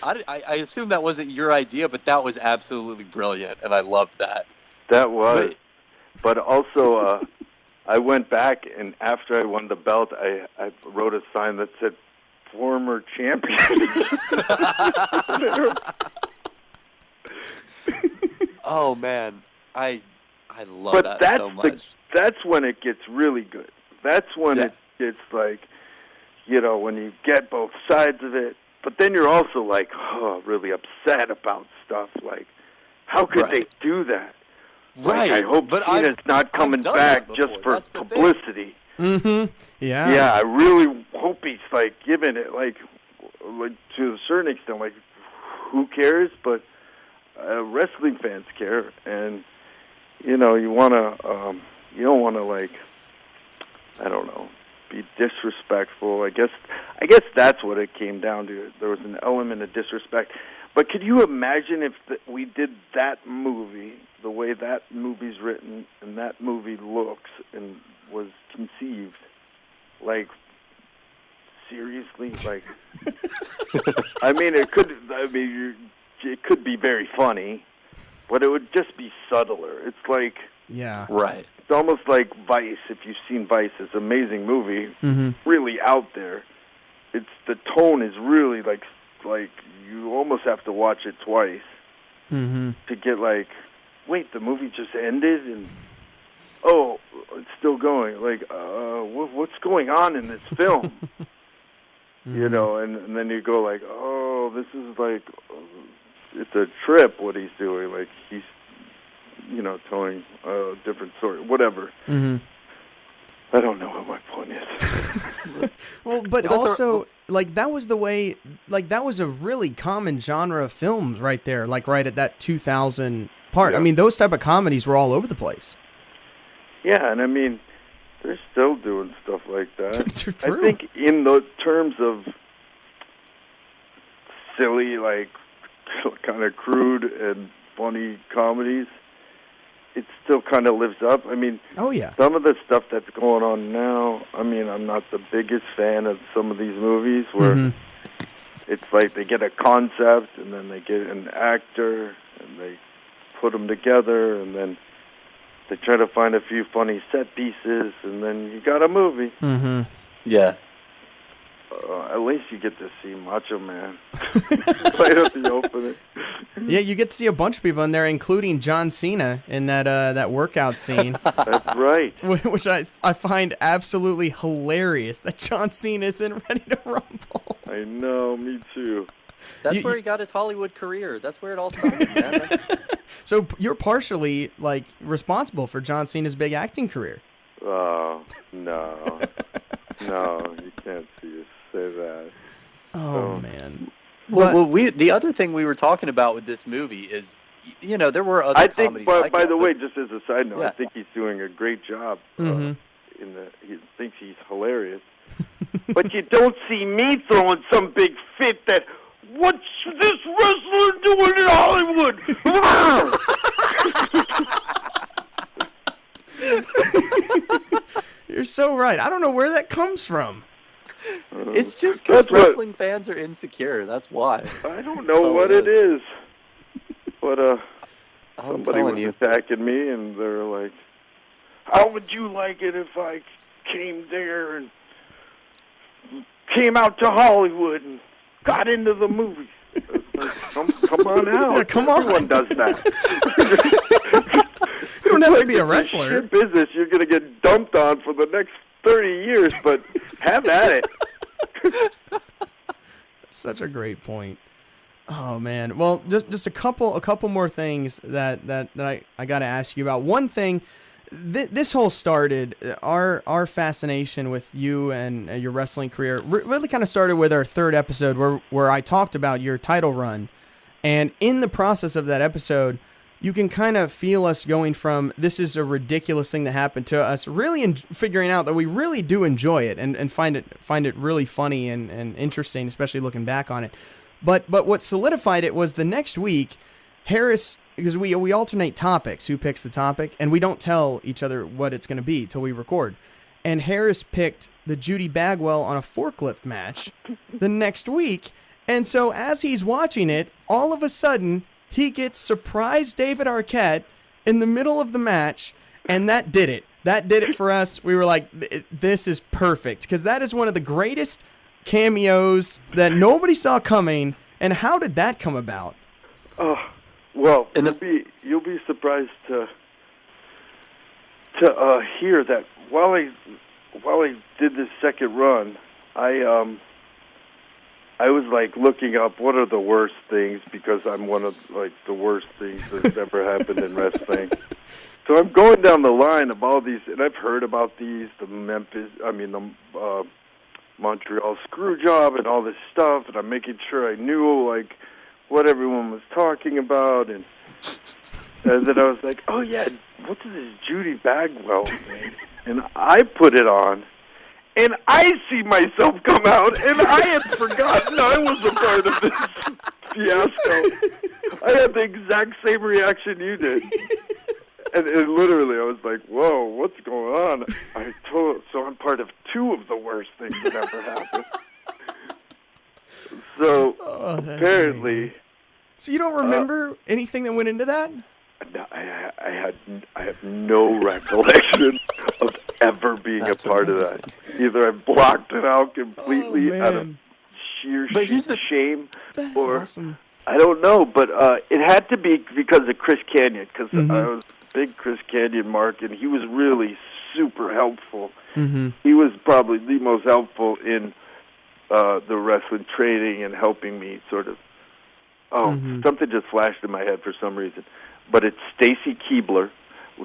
I assume that wasn't your idea, but that was absolutely brilliant, and I loved that. That was. But also, I went back, and after I won the belt, I wrote a sign that said, former champion. Oh, man. I love that so much. That's when it gets really good. That's when it gets like, when you get both sides of it. But then you're also like, really upset about stuff. Like, how could they do that? Right. Like, I hope Cena's not coming back just for publicity. Mm-hmm. Yeah. Yeah, I really hope he's like giving it like to a certain extent. Like, who cares? But wrestling fans care, and you don't want to like, I don't know, be disrespectful. I guess that's what it came down to. There was an element of disrespect. But could you imagine if we did that movie the way that movie's written and that movie looks and was conceived? Like, seriously? Like, I mean, it could be very funny, but it would just be subtler. It's like... Yeah. Right. It's almost like Vice. If you've seen Vice, it's an amazing movie. Really out there. The tone is really like you almost have to watch it twice to get like, wait, the movie just ended and it's still going. Like, what's going on in this film? And then you go like, oh, this is like, it's a trip what he's doing. Like he's, telling a different story, whatever. I don't know what my point is. Well, but also, like, that was the way, like, that was a really common genre of films right there, like, right at that 2000 part. Yeah. I mean, those type of comedies were all over the place. Yeah, and I mean, they're still doing stuff like that. It's true. I think in the terms of, silly, like kind of crude and funny comedies, it still kind of lives up. I mean, Oh yeah. some of the stuff that's going on now, I mean, I'm not the biggest fan of some of these movies where it's like they get a concept and then they get an actor and they put them together and then they try to find a few funny set pieces and then you got a movie. Yeah. At least you get to see Macho Man right at the opening. Yeah, you get to see a bunch of people in there, including John Cena in that workout scene. That's right. Which I find absolutely hilarious that John Cena isn't ready to rumble. I know, me too. That's where he got his Hollywood career. That's where it all started, man. So you're partially like responsible for John Cena's big acting career. Oh, no. No, you can't say that. Oh, man. Well, the other thing we were talking about with this movie is, you know, there were other comedies like by that, the way, just as a side note, Yeah. I think he's doing a great job. He thinks he's hilarious. But you don't see me throwing some big fit that, what's this wrestler doing in Hollywood? You're so right. I don't know where that comes from. It's just because wrestling fans are insecure. That's why. I don't know what it is. But somebody was you. attacking me, and they're like, how would you like it if I came there and came out to Hollywood and got into the movies? Like, come on out. Yeah, come on. Everyone does that. You don't have to be a wrestler. Shit business you're going to get dumped on for the next 30 years, but have at it. That's such a great point. Oh man. Well, just a couple more things that I got to ask you about. One thing, this whole started our fascination with you and your wrestling career really kind of started with our third episode where I talked about your title run, and in the process of that episode, you can kind of feel us going from this is a ridiculous thing that happened to us really figuring out that we really do enjoy it and find it really funny and interesting, especially looking back on it. But what solidified it was the next week, Harris, because we alternate topics, who picks the topic, and we don't tell each other what it's going to be till we record. And Harris picked the Judy Bagwell on a forklift match the next week. And so as he's watching it, all of a sudden, he gets surprised David Arquette in the middle of the match, and that did it. That did it for us. We were like, this is perfect, because that is one of the greatest cameos that nobody saw coming. And how did that come about? Oh, well, you'll be surprised to hear that while I did this second run, I was like looking up what are the worst things, because I'm one of like the worst things that's ever happened in wrestling. So I'm going down the line of all these, and I've heard about these, the Montreal screw job and all this stuff, and I'm making sure I knew like what everyone was talking about, and then I was like, oh yeah, what's this Judy Bagwell thing? And I put it on. And I see myself come out, and I had forgotten I was a part of this fiasco. I had the exact same reaction you did. And literally, I was like, whoa, what's going on? So I'm part of two of the worst things that ever happened. So, apparently... So you don't remember anything that went into that? No, I have no recollection of ever being a part of that. Either I blocked it out completely out of sheer shame, or awesome. I don't know. But it had to be because of Chris Canyon, because I was a big Chris Canyon mark, and he was really super helpful. He was probably the most helpful in the wrestling training and helping me sort of. Something just flashed in my head for some reason. But it's Stacy Keibler.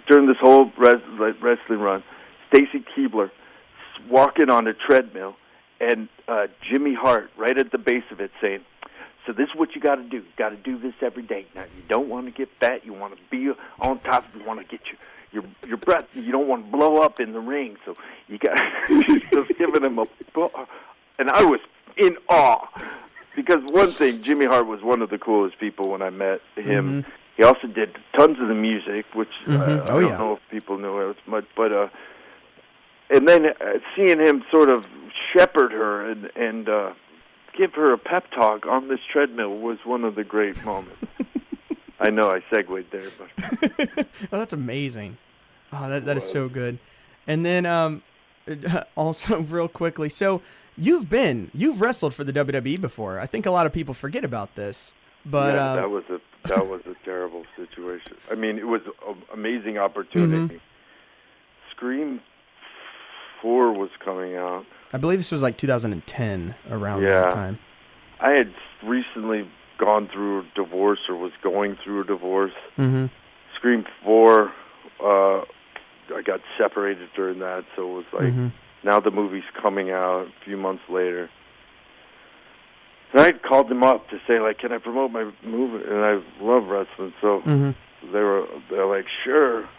During this whole wrestling run, Stacy Keibler walking on a treadmill, and Jimmy Hart right at the base of it saying, so this is what you got to do. You got to do this every day. Now, you don't want to get fat. You want to be on top. You want to get your breath. You don't want to blow up in the ring. So you got just giving him and I was in awe. because one thing, Jimmy Hart was one of the coolest people when I met him. He also did tons of the music, which I don't know if people know as much, but and then seeing him sort of shepherd her and give her a pep talk on this treadmill was one of the great moments. I know I segued there, but oh, that's amazing. Oh, that is so good. And then also real quickly, so you've wrestled for the WWE before. I think a lot of people forget about this, but yeah, that was a terrible situation. I mean, it was an amazing opportunity. Scream 4 was coming out. I believe this was like 2010 around that time. I had recently gone through a divorce or was going through a divorce. Scream 4, I got separated during that, so it was like, now the movie's coming out a few months later. And I called them up to say, like, can I promote my movie? And I love wrestling, so they're like, sure.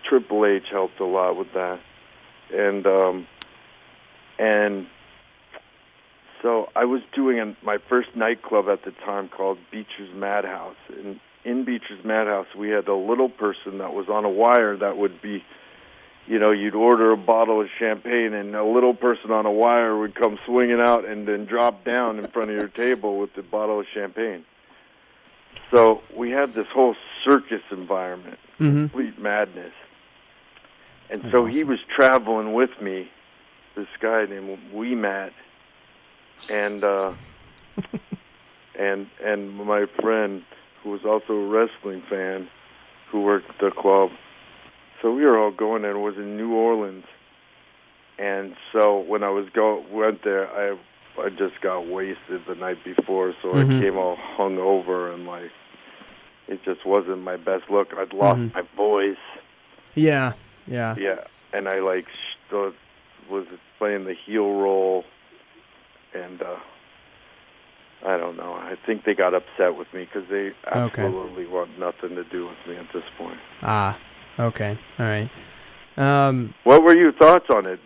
Triple H helped a lot with that. And so I was doing my first nightclub at the time called Beecher's Madhouse. And in Beecher's Madhouse, we had a little person that was on a wire that would be, you'd order a bottle of champagne, and a little person on a wire would come swinging out and then drop down in front of your table with the bottle of champagne. So we had this whole circus environment, complete madness. And That's so awesome. he was traveling with me, this guy named Wee Matt, and and my friend who was also a wrestling fan who worked at the club. So we were all going there. It was in New Orleans, and so when I went there, I just got wasted the night before, so I came all hungover, and like it just wasn't my best look. I'd lost my voice. Yeah. Yeah, and I was playing the heel role, and I don't know. I think they got upset with me because they absolutely want nothing to do with me at this point. Ah, okay, all right. What were your thoughts on it?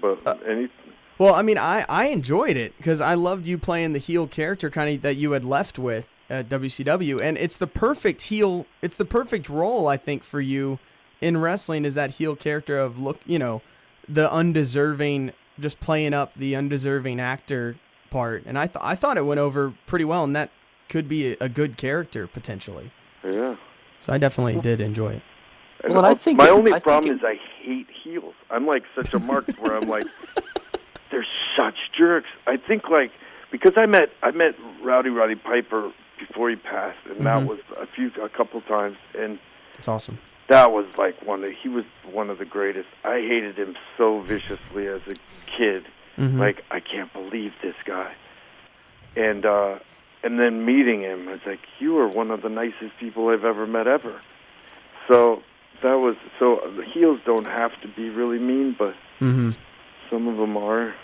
Well, I mean, I enjoyed it because I loved you playing the heel character kind of that you had left with at WCW, and it's the perfect heel. It's the perfect role, I think, for you in wrestling, is that heel character of the undeserving, just playing up the undeserving actor part. And I thought it went over pretty well, and that could be a good character potentially. Yeah. So I definitely did enjoy it. And well, I think my only problem is I hate heels. I'm like such a mark where I'm like, they're such jerks. I think like because I met Roddy Piper before he passed, and that was a couple times, and it's awesome. That was like he was one of the greatest. I hated him so viciously as a kid. Like, I can't believe this guy. And then meeting him, it's like, you are one of the nicest people I've ever met ever. So the heels don't have to be really mean, but some of them are.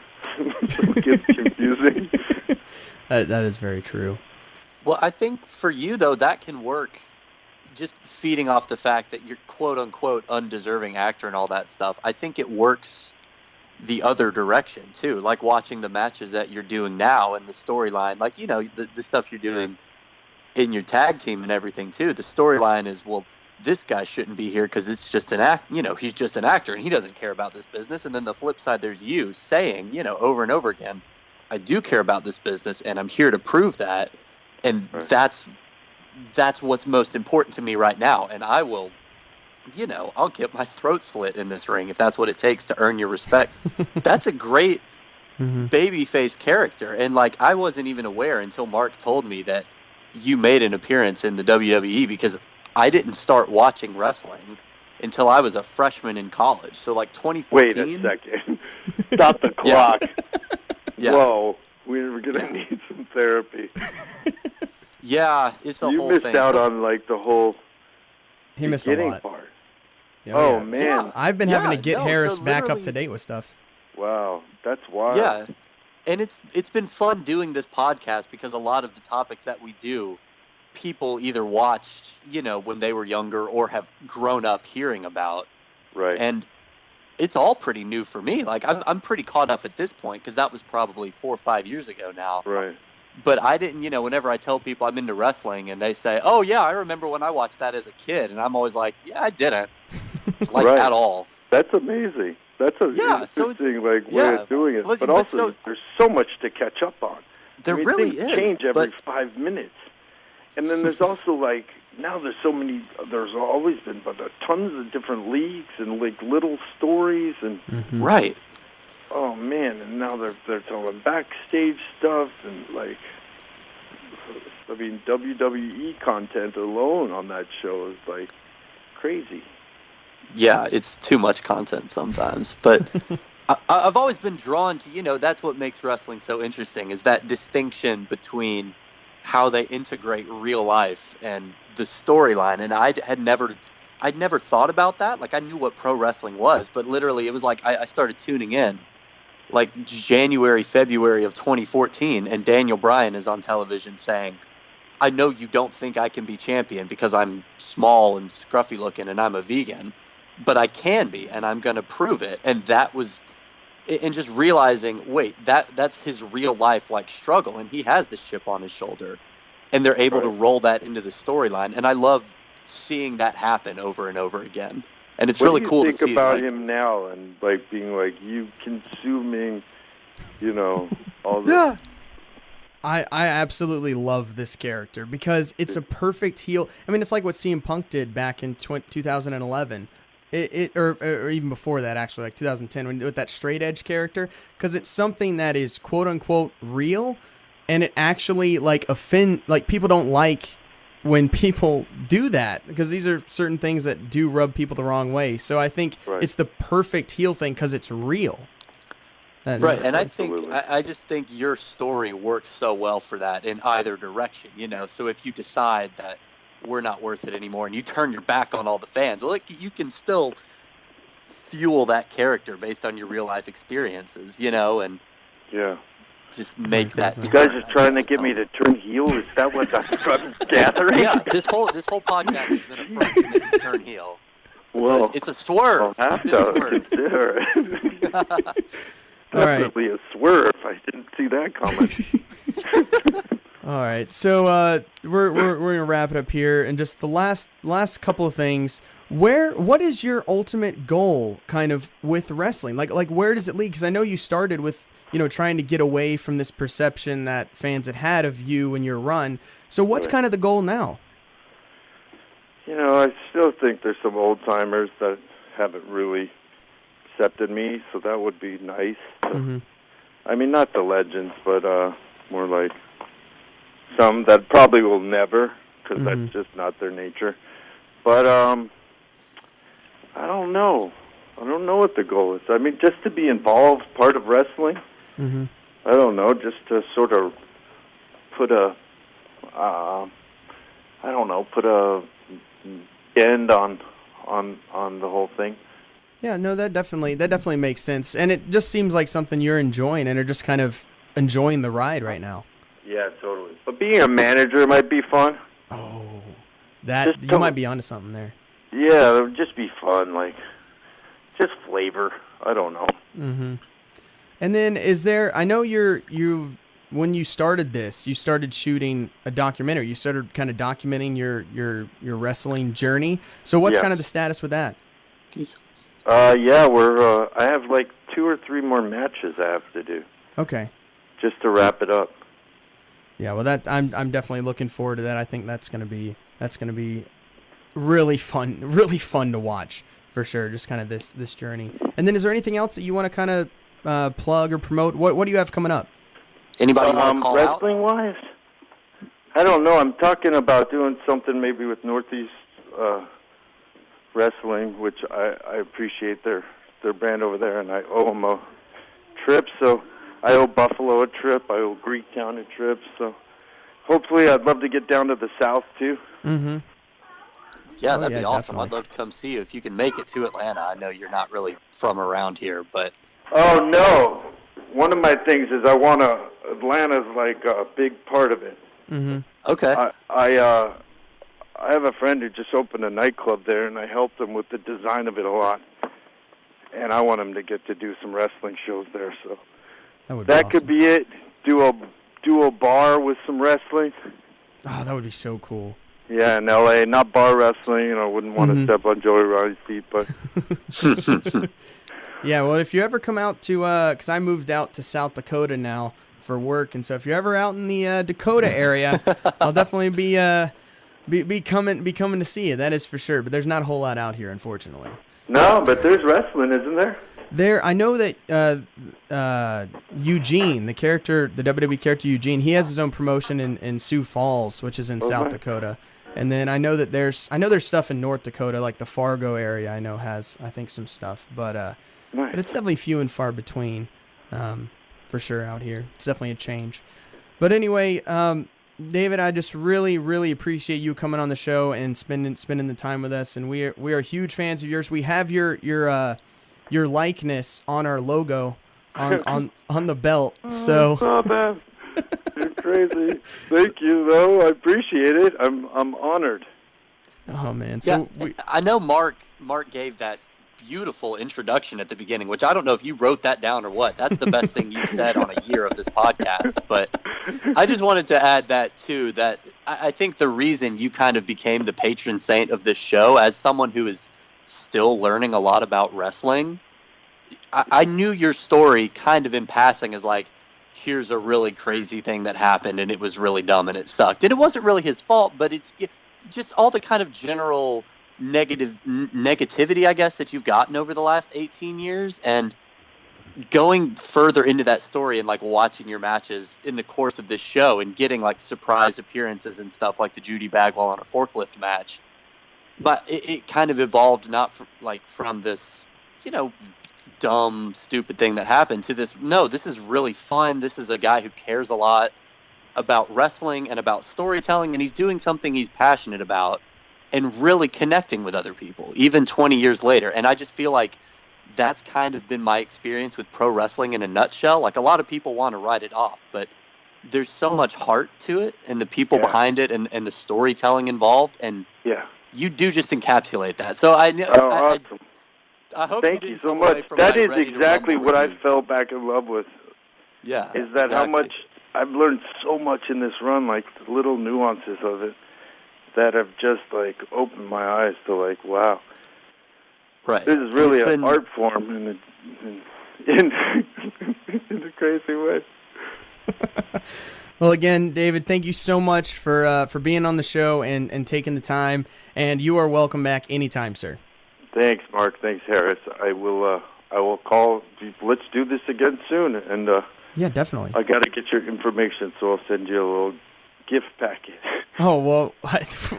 So it gets confusing. That is very true. Well, I think for you, though, that can work. Just feeding off the fact that you're quote-unquote undeserving actor and all that stuff, I think it works the other direction, too. Like watching the matches that you're doing now and the storyline, like, the stuff you're doing in your tag team and everything, too. The storyline is, well, this guy shouldn't be here because it's just he's just an actor and he doesn't care about this business. And then the flip side, there's you saying, over and over again, I do care about this business and I'm here to prove that. And that's what's most important to me right now, and I will, I'll get my throat slit in this ring if that's what it takes to earn your respect. That's a great babyface character, and like I wasn't even aware until Mark told me that you made an appearance in the WWE because I didn't start watching wrestling until I was a freshman in college, so like 2014. Wait a second. Stop the clock. Yeah. Whoa, we're going to need some therapy. Yeah, it's a whole thing. You missed out on like the whole he missed a lot. Part. Oh, man. Yeah. I've been having to get Harris back up to date with stuff. Wow, that's wild. Yeah, and it's been fun doing this podcast because a lot of the topics that we do, people either watched, when they were younger or have grown up hearing about. Right. And it's all pretty new for me. Like I'm pretty caught up at this point because that was probably 4 or 5 years ago now. Right. But I didn't, whenever I tell people I'm into wrestling and they say, "Oh yeah, I remember when I watched that as a kid," and I'm always like, "Yeah, I didn't like Right. at all." That's amazing. That's a interesting way of doing it. But also, there's so much to catch up on. There really things is. Change every 5 minutes, and then there's also like now there's so many. There's always been, but tons of different leagues and like little stories and right. Oh man! And now they're telling backstage stuff and like, I mean, WWE content alone on that show is like crazy. Yeah, it's too much content sometimes, but I've always been drawn to, that's what makes wrestling so interesting, is that distinction between how they integrate real life and the storyline. And I'd never thought about that. Like, I knew what pro wrestling was, but literally it was like I started tuning in like January, February of 2014, and Daniel Bryan is on television saying, "I know you don't think I can be champion because I'm small and scruffy looking and I'm a vegan, but I can be, and I'm going to prove it." And that was, and just realizing, wait, that's his real life like struggle, and he has this chip on his shoulder, and they're able to roll that into the storyline. And I love seeing that happen over and over again. And it's really cool to see. What do you think about him now, and like being like you consuming, all this? Yeah. I absolutely love this character because it's a perfect heel. I mean, it's like what CM Punk did back in 2011. Or even before that, actually, like 2010, with that straight edge character, because it's something that is quote unquote real, and it actually like people don't like when people do that, because these are certain things that do rub people the wrong way. So I think it's the perfect heel thing because it's real. Right, and I just think your story works so well for that in either direction, So if you decide that we're not worth it anymore and you turn your back on all the fans, well, you can still fuel that character based on your real life experiences, and just make that. You guys are trying to get me to turn heel. Is that what I'm gathering? Yeah, this whole podcast has been a front to make you turn heel. Well, it's a swerve. I'll have to consider it. Definitely a swerve. I didn't see that coming. All right, so we're gonna wrap it up here, and just the last couple of things. What is your ultimate goal, kind of, with wrestling? Like where does it lead? Because I know you started with trying to get away from this perception that fans had of you and your run. So what's kind of the goal now? I still think there's some old timers that haven't really accepted me, so that would be nice. I mean, not the legends, but more like some that probably will never, because that's just not their nature. But I don't know. I don't know what the goal is. I mean, just to be involved, part of wrestling. I don't know, just to sort of put a end on the whole thing. Yeah, no, that definitely makes sense, and it just seems like something you're enjoying, and are just kind of enjoying the ride right now. Yeah, totally. But being a manager might be fun. Oh, you might be onto something there. Yeah, it would just be fun, like just flavor. I don't know. And then I know when you started this, you started shooting a documentary. You started kind of documenting your wrestling journey. So what's kind of the status with that? I have like 2 or 3 more matches I have to do. Okay. Just to wrap it up. Yeah, well, I'm definitely looking forward to that. I think that's gonna be really fun to watch for sure. Just kind of this journey. And then, is there anything else that you want to kind of plug or promote? What do you have coming up? Anybody want to call out? Wrestling wise, I don't know. I'm talking about doing something maybe with Northeast Wrestling, which I appreciate their brand over there, and I owe them a trip. So I owe Buffalo a trip. I owe Greektown a trip. So hopefully, I'd love to get down to the South too. Yeah, that'd be awesome. Definitely. I'd love to come see you if you can make it to Atlanta. I know you're not really from around here, but oh no, one of my things is Atlanta's like a big part of it. Okay. I have a friend who just opened a nightclub there, and I helped him with the design of it a lot. And I want him to get to do some wrestling shows there. So that awesome. Could be it. Do do a bar with some wrestling. Oh, that would be so cool. Yeah, in L.A., not bar wrestling. I wouldn't want to step on Joey Riley's feet, but... Yeah, well, if you ever come out to... Because I moved out to South Dakota now for work, and so if you're ever out in the Dakota area, I'll definitely be coming to see you. That is for sure, but there's not a whole lot out here, unfortunately. No, but there's wrestling, isn't there? I know that Eugene, the WWE character Eugene, he has his own promotion in Sioux Falls, which is in South Dakota. And then I know there's stuff in North Dakota, like the Fargo area. I know has some stuff, but it's definitely few and far between, for sure out here. It's definitely a change. But anyway, David, I just really, really appreciate you coming on the show and spending the time with us. And we are huge fans of yours. We have your likeness on our logo on the belt. So. Oh, man. You're crazy. Thank you, though. I appreciate it. I'm honored. Oh man. So yeah, I know Mark gave that beautiful introduction at the beginning, which I don't know if you wrote that down or what. That's the best thing you've said on a year of this podcast. But I just wanted to add that too, that I think the reason you kind of became the patron saint of this show, as someone who is still learning a lot about wrestling, I knew your story kind of in passing as like, here's a really crazy thing that happened and it was really dumb and it sucked. And it wasn't really his fault, but it's just all the kind of general negativity, I guess, that you've gotten over the last 18 years. And going further into that story and like watching your matches in the course of this show and getting like surprise appearances and stuff like the Judy Bagwell on a forklift match. But it kind of evolved not from this, dumb, stupid thing that happened to this. No, this is really fun. This is a guy who cares a lot about wrestling and about storytelling, and he's doing something he's passionate about and really connecting with other people, even 20 years later. And I just feel like that's kind of been my experience with pro wrestling in a nutshell. Like, a lot of people want to write it off, but there's so much heart to it and the people behind it and the storytelling involved. And you do just encapsulate that. So awesome. I hope Thank you so much. That is exactly what I fell back in love with. Yeah. Is that how much I've learned so much in this run, like the little nuances of it that have just like opened my eyes to like, wow. Right. This is really an art form in a crazy way. Well, again, David, thank you so much for being on the show and taking the time. And you are welcome back anytime, sir. Thanks, Mark. Thanks, Harris. I will call. Let's do this again soon. And yeah, definitely. I got to get your information, so I'll send you a little gift packet. Oh, well,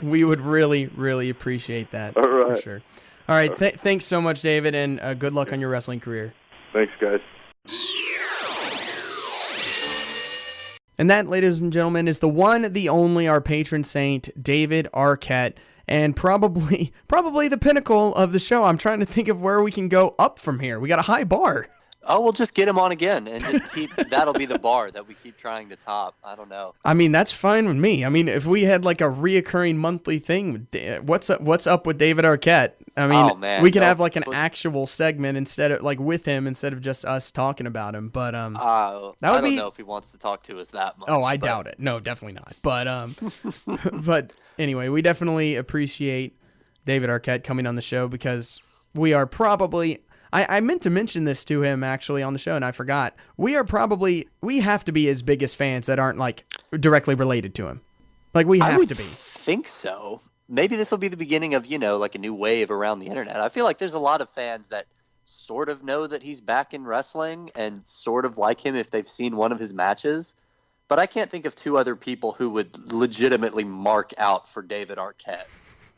we would really, really appreciate that. All right. For sure. All right. Thanks so much, David, and good luck on your wrestling career. Thanks, guys. And that, ladies and gentlemen, is the one, the only, our patron saint, David Arquette. And probably the pinnacle of the show. I'm trying to think of where we can go up from here. We got a high bar. Oh, we'll just get him on again and just keep that'll be the bar that we keep trying to top. I don't know. I mean, that's fine with me. I mean, if we had like a reoccurring monthly thing, what's up with David Arquette? I mean, we could have like an actual segment instead of like with him instead of just us talking about him. But I don't know if he wants to talk to us that much. Oh, I doubt it. No, definitely not. But but anyway, we definitely appreciate David Arquette coming on the show because we are probably. I meant to mention this to him actually on the show and I forgot. We have to be his biggest fans that aren't like directly related to him. Like we have to be. I think so. Maybe this will be the beginning of, like a new wave around the internet. I feel like there's a lot of fans that sort of know that he's back in wrestling and sort of like him if they've seen one of his matches. But I can't think of two other people who would legitimately mark out for David Arquette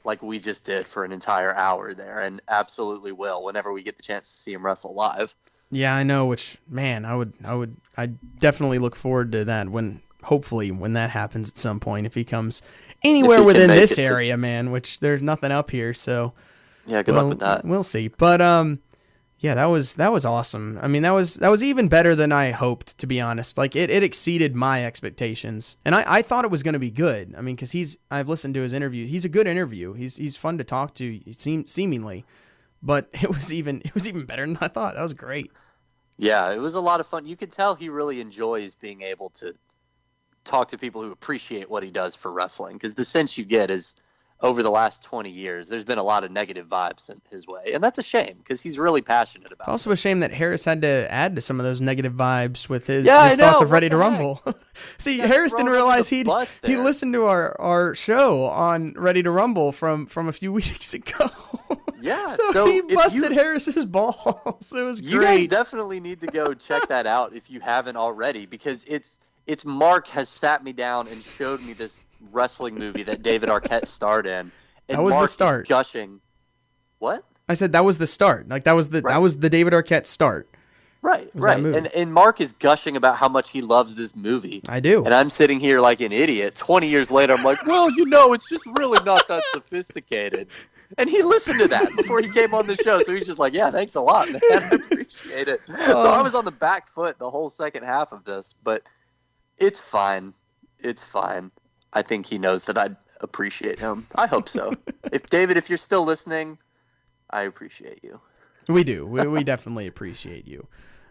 like we just did for an entire hour there, and absolutely will whenever we get the chance to see him wrestle live. Yeah, I know, which, man, I definitely look forward to that hopefully when that happens at some point, if he comes anywhere within this area, man, which there's nothing up here, so. Yeah, good luck with that. We'll see. But, yeah, that was awesome. I mean, that was even better than I hoped, to be honest. Like it exceeded my expectations, and I thought it was going to be good. I mean, because I've listened to his interview. He's a good interview. He's fun to talk to. Seemingly, but it was even better than I thought. That was great. Yeah, it was a lot of fun. You could tell he really enjoys being able to talk to people who appreciate what he does for wrestling, because the sense you get is over the last 20 years, there's been a lot of negative vibes in his way. And that's a shame because he's really passionate about it. It's also a shame that Harris had to add to some of those negative vibes with his I thoughts know, of Ready what to the Rumble. See, Harris didn't realize he there. listened to our show on Ready to Rumble from a few weeks ago. Yeah, so he busted Harris's balls. It was great. You guys definitely need to go check that out if you haven't already, because it's Mark has sat me down and showed me this wrestling movie that David Arquette starred in. And that was Mark the start. Is gushing. What? I said that was the start. Like that was the David Arquette start. Right. And Mark is gushing about how much he loves this movie. I do. And I'm sitting here like an idiot. 20 years later, I'm like, well, it's just really not that sophisticated. And he listened to that before he came on the show. So he's just like, yeah, thanks a lot, man. I appreciate it. So I was on the back foot the whole second half of this, but it's fine. It's fine. I think he knows that I appreciate him. I hope so. If you're still listening, I appreciate you. We do. We definitely appreciate you.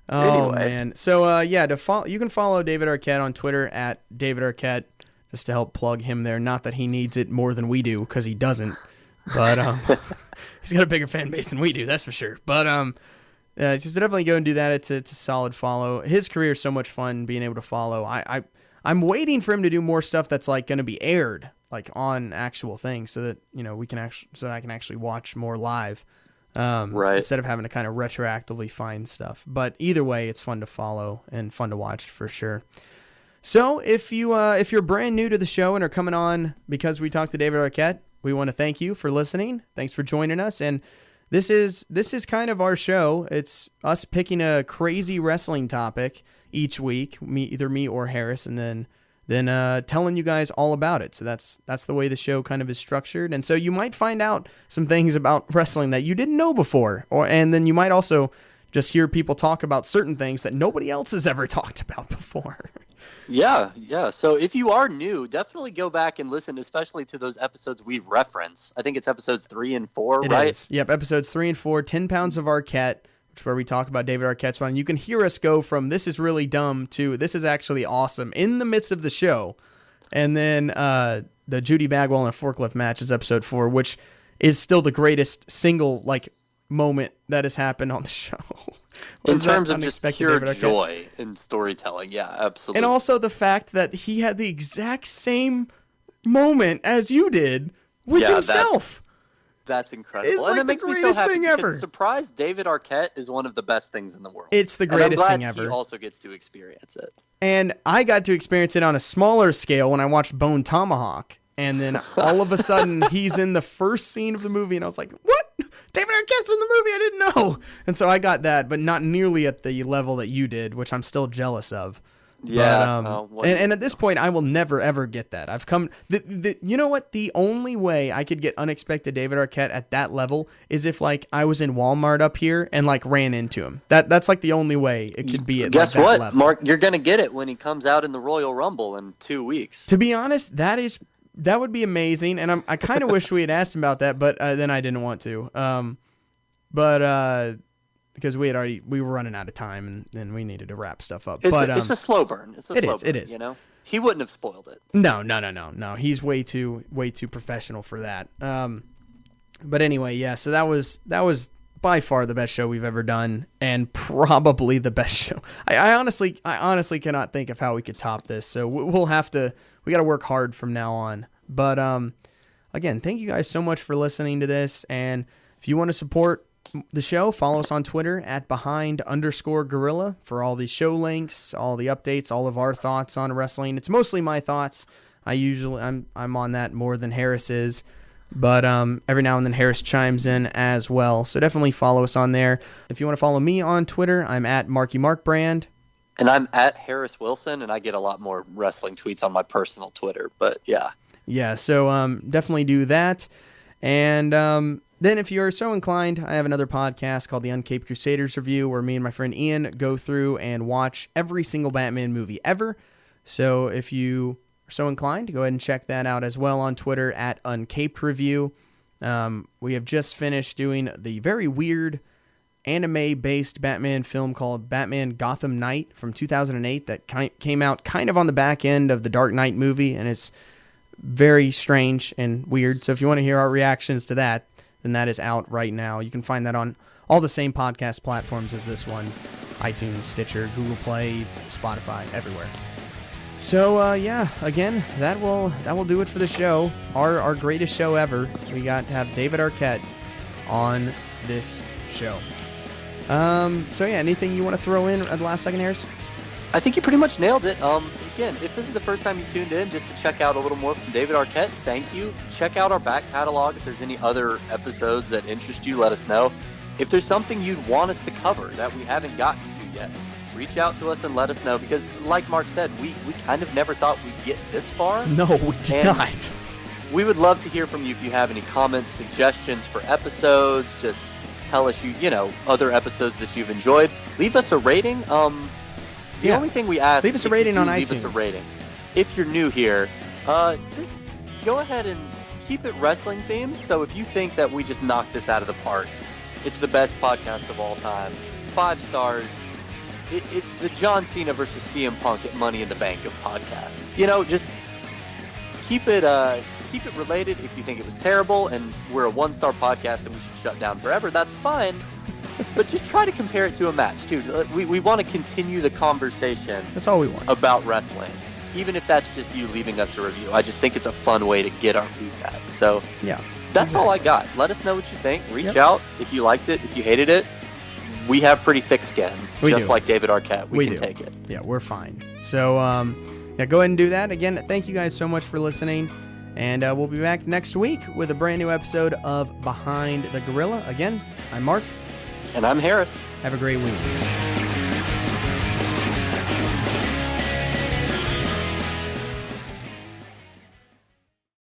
Oh, anyway. Man. So, you can follow David Arquette on Twitter at David Arquette, just to help plug him there. Not that he needs it more than we do, because he doesn't. But he's got a bigger fan base than we do, that's for sure. But just definitely go and do that. It's a solid follow. His career is so much fun being able to follow. I'm waiting for him to do more stuff that's like going to be aired like on actual things, so that so that I can actually watch more live. Instead of having to kind of retroactively find stuff. But either way, it's fun to follow and fun to watch for sure. So if you're brand new to the show and are coming on because we talked to David Arquette, we want to thank you for listening. Thanks for joining us. And this is kind of our show. It's us picking a crazy wrestling topic each week, either me or Harris, and then telling you guys all about it. So that's the way the show kind of is structured. And so you might find out some things about wrestling that you didn't know before, and then you might also just hear people talk about certain things that nobody else has ever talked about before. Yeah. So if you are new, definitely go back and listen, especially to those episodes we reference. I think it's episodes 3 and 4, right? It is. Yep, episodes 3 and 4, 10 Pounds of Arquette, which is where we talk about David Arquette's run. You can hear us go from this is really dumb to this is actually awesome in the midst of the show. And then the Judy Bagwell in a forklift match is episode 4, which is still the greatest single moment that has happened on the show. In terms of just pure joy in storytelling, yeah, absolutely. And also the fact that he had the exact same moment as you did with himself. That's incredible. It's like and it makes the me so greatest happy thing because ever. Surprise David Arquette is one of the best things in the world. It's the greatest thing and I'm glad ever. he also gets to experience it. And I got to experience it on a smaller scale when I watched Bone Tomahawk. And then all of a sudden, he's in the first scene of the movie, and I was like, what? David Arquette's in the movie? I didn't know. And so I got that, but not nearly at the level that you did, which I'm still jealous of. Yeah. But, and at this point, I will never, ever get that. I've come... you know what? The only way I could get unexpected David Arquette at that level is if, I was in Walmart up here and, ran into him. That's, the only way it could be at Guess that what, level. Mark? You're going to get it when he comes out in the Royal Rumble in 2 weeks. To be honest, that would be amazing, and I kind of wish we had asked him about that, but then I didn't want to. Because we were running out of time, and we needed to wrap stuff up. It's a slow burn. It is. You know, he wouldn't have spoiled it. No. He's way too professional for that. But anyway, yeah. So that was by far the best show we've ever done, and probably the best show. I honestly cannot think of how we could top this. So we got to work hard from now on. But again, thank you guys so much for listening to this. And if you want to support the show, follow us on Twitter at @behind_gorilla for all the show links, all the updates, all of our thoughts on wrestling. It's mostly my thoughts. I'm on that more than Harris is. But every now and then Harris chimes in as well. So definitely follow us on there. If you want to follow me on Twitter, I'm at @MarkyMarkBrand. And I'm at Harris Wilson, and I get a lot more wrestling tweets on my personal Twitter. But yeah. Yeah, so definitely do that. And then if you're so inclined, I have another podcast called the Uncaped Crusaders Review, where me and my friend Ian go through and watch every single Batman movie ever. So if you are so inclined, go ahead and check that out as well on Twitter at Uncaped Review. We have just finished doing the very weird anime-based Batman film called Batman Gotham Knight from 2008 that came out kind of on the back end of the Dark Knight movie, and it's very strange and weird. So if you want to hear our reactions to that, then that is out right now. You can find that on all the same podcast platforms as this one: iTunes, Stitcher, Google Play, Spotify, everywhere. So yeah, again, that will do it for the show. Our greatest show ever. We got to have David Arquette on this show. So yeah, anything you want to throw in at the last second, Harris? I think you pretty much nailed it. Again, if this is the first time you tuned in just to check out a little more from David Arquette, thank you. Check out our back catalog. If there's any other episodes that interest you, let us know. If there's something you'd want us to cover that we haven't gotten to yet, reach out to us and let us know, because like Mark said, we kind of never thought we'd get this far. No, we did not. We would love to hear from you if you have any comments, suggestions for episodes. Just tell us other episodes that you've enjoyed. Leave us a rating. The only thing we ask, leave us a rating on iTunes. Leave us a rating. If you're new here, just go ahead and keep it wrestling themed. So if you think that we just knocked this out of the park, it's the best podcast of all time, 5 stars. It's the John Cena versus CM Punk at Money in the Bank of podcasts. Just keep it related. If you think it was terrible and we're a 1-star podcast and we should shut down forever, that's fine. But just try to compare it to a match too. We want to continue the conversation. That's all we want about wrestling, even if that's just you leaving us a review. I just think it's a fun way to get our feedback. So yeah, that's all I got. Let us know what you think. Reach out if you liked it, if you hated it. We have pretty thick skin, like David Arquette. We can take it. Yeah, we're fine. So, yeah, go ahead and do that. Again, thank you guys so much for listening. And we'll be back next week with a brand new episode of Behind the Gorilla. Again, I'm Mark. And I'm Harris. Have a great week.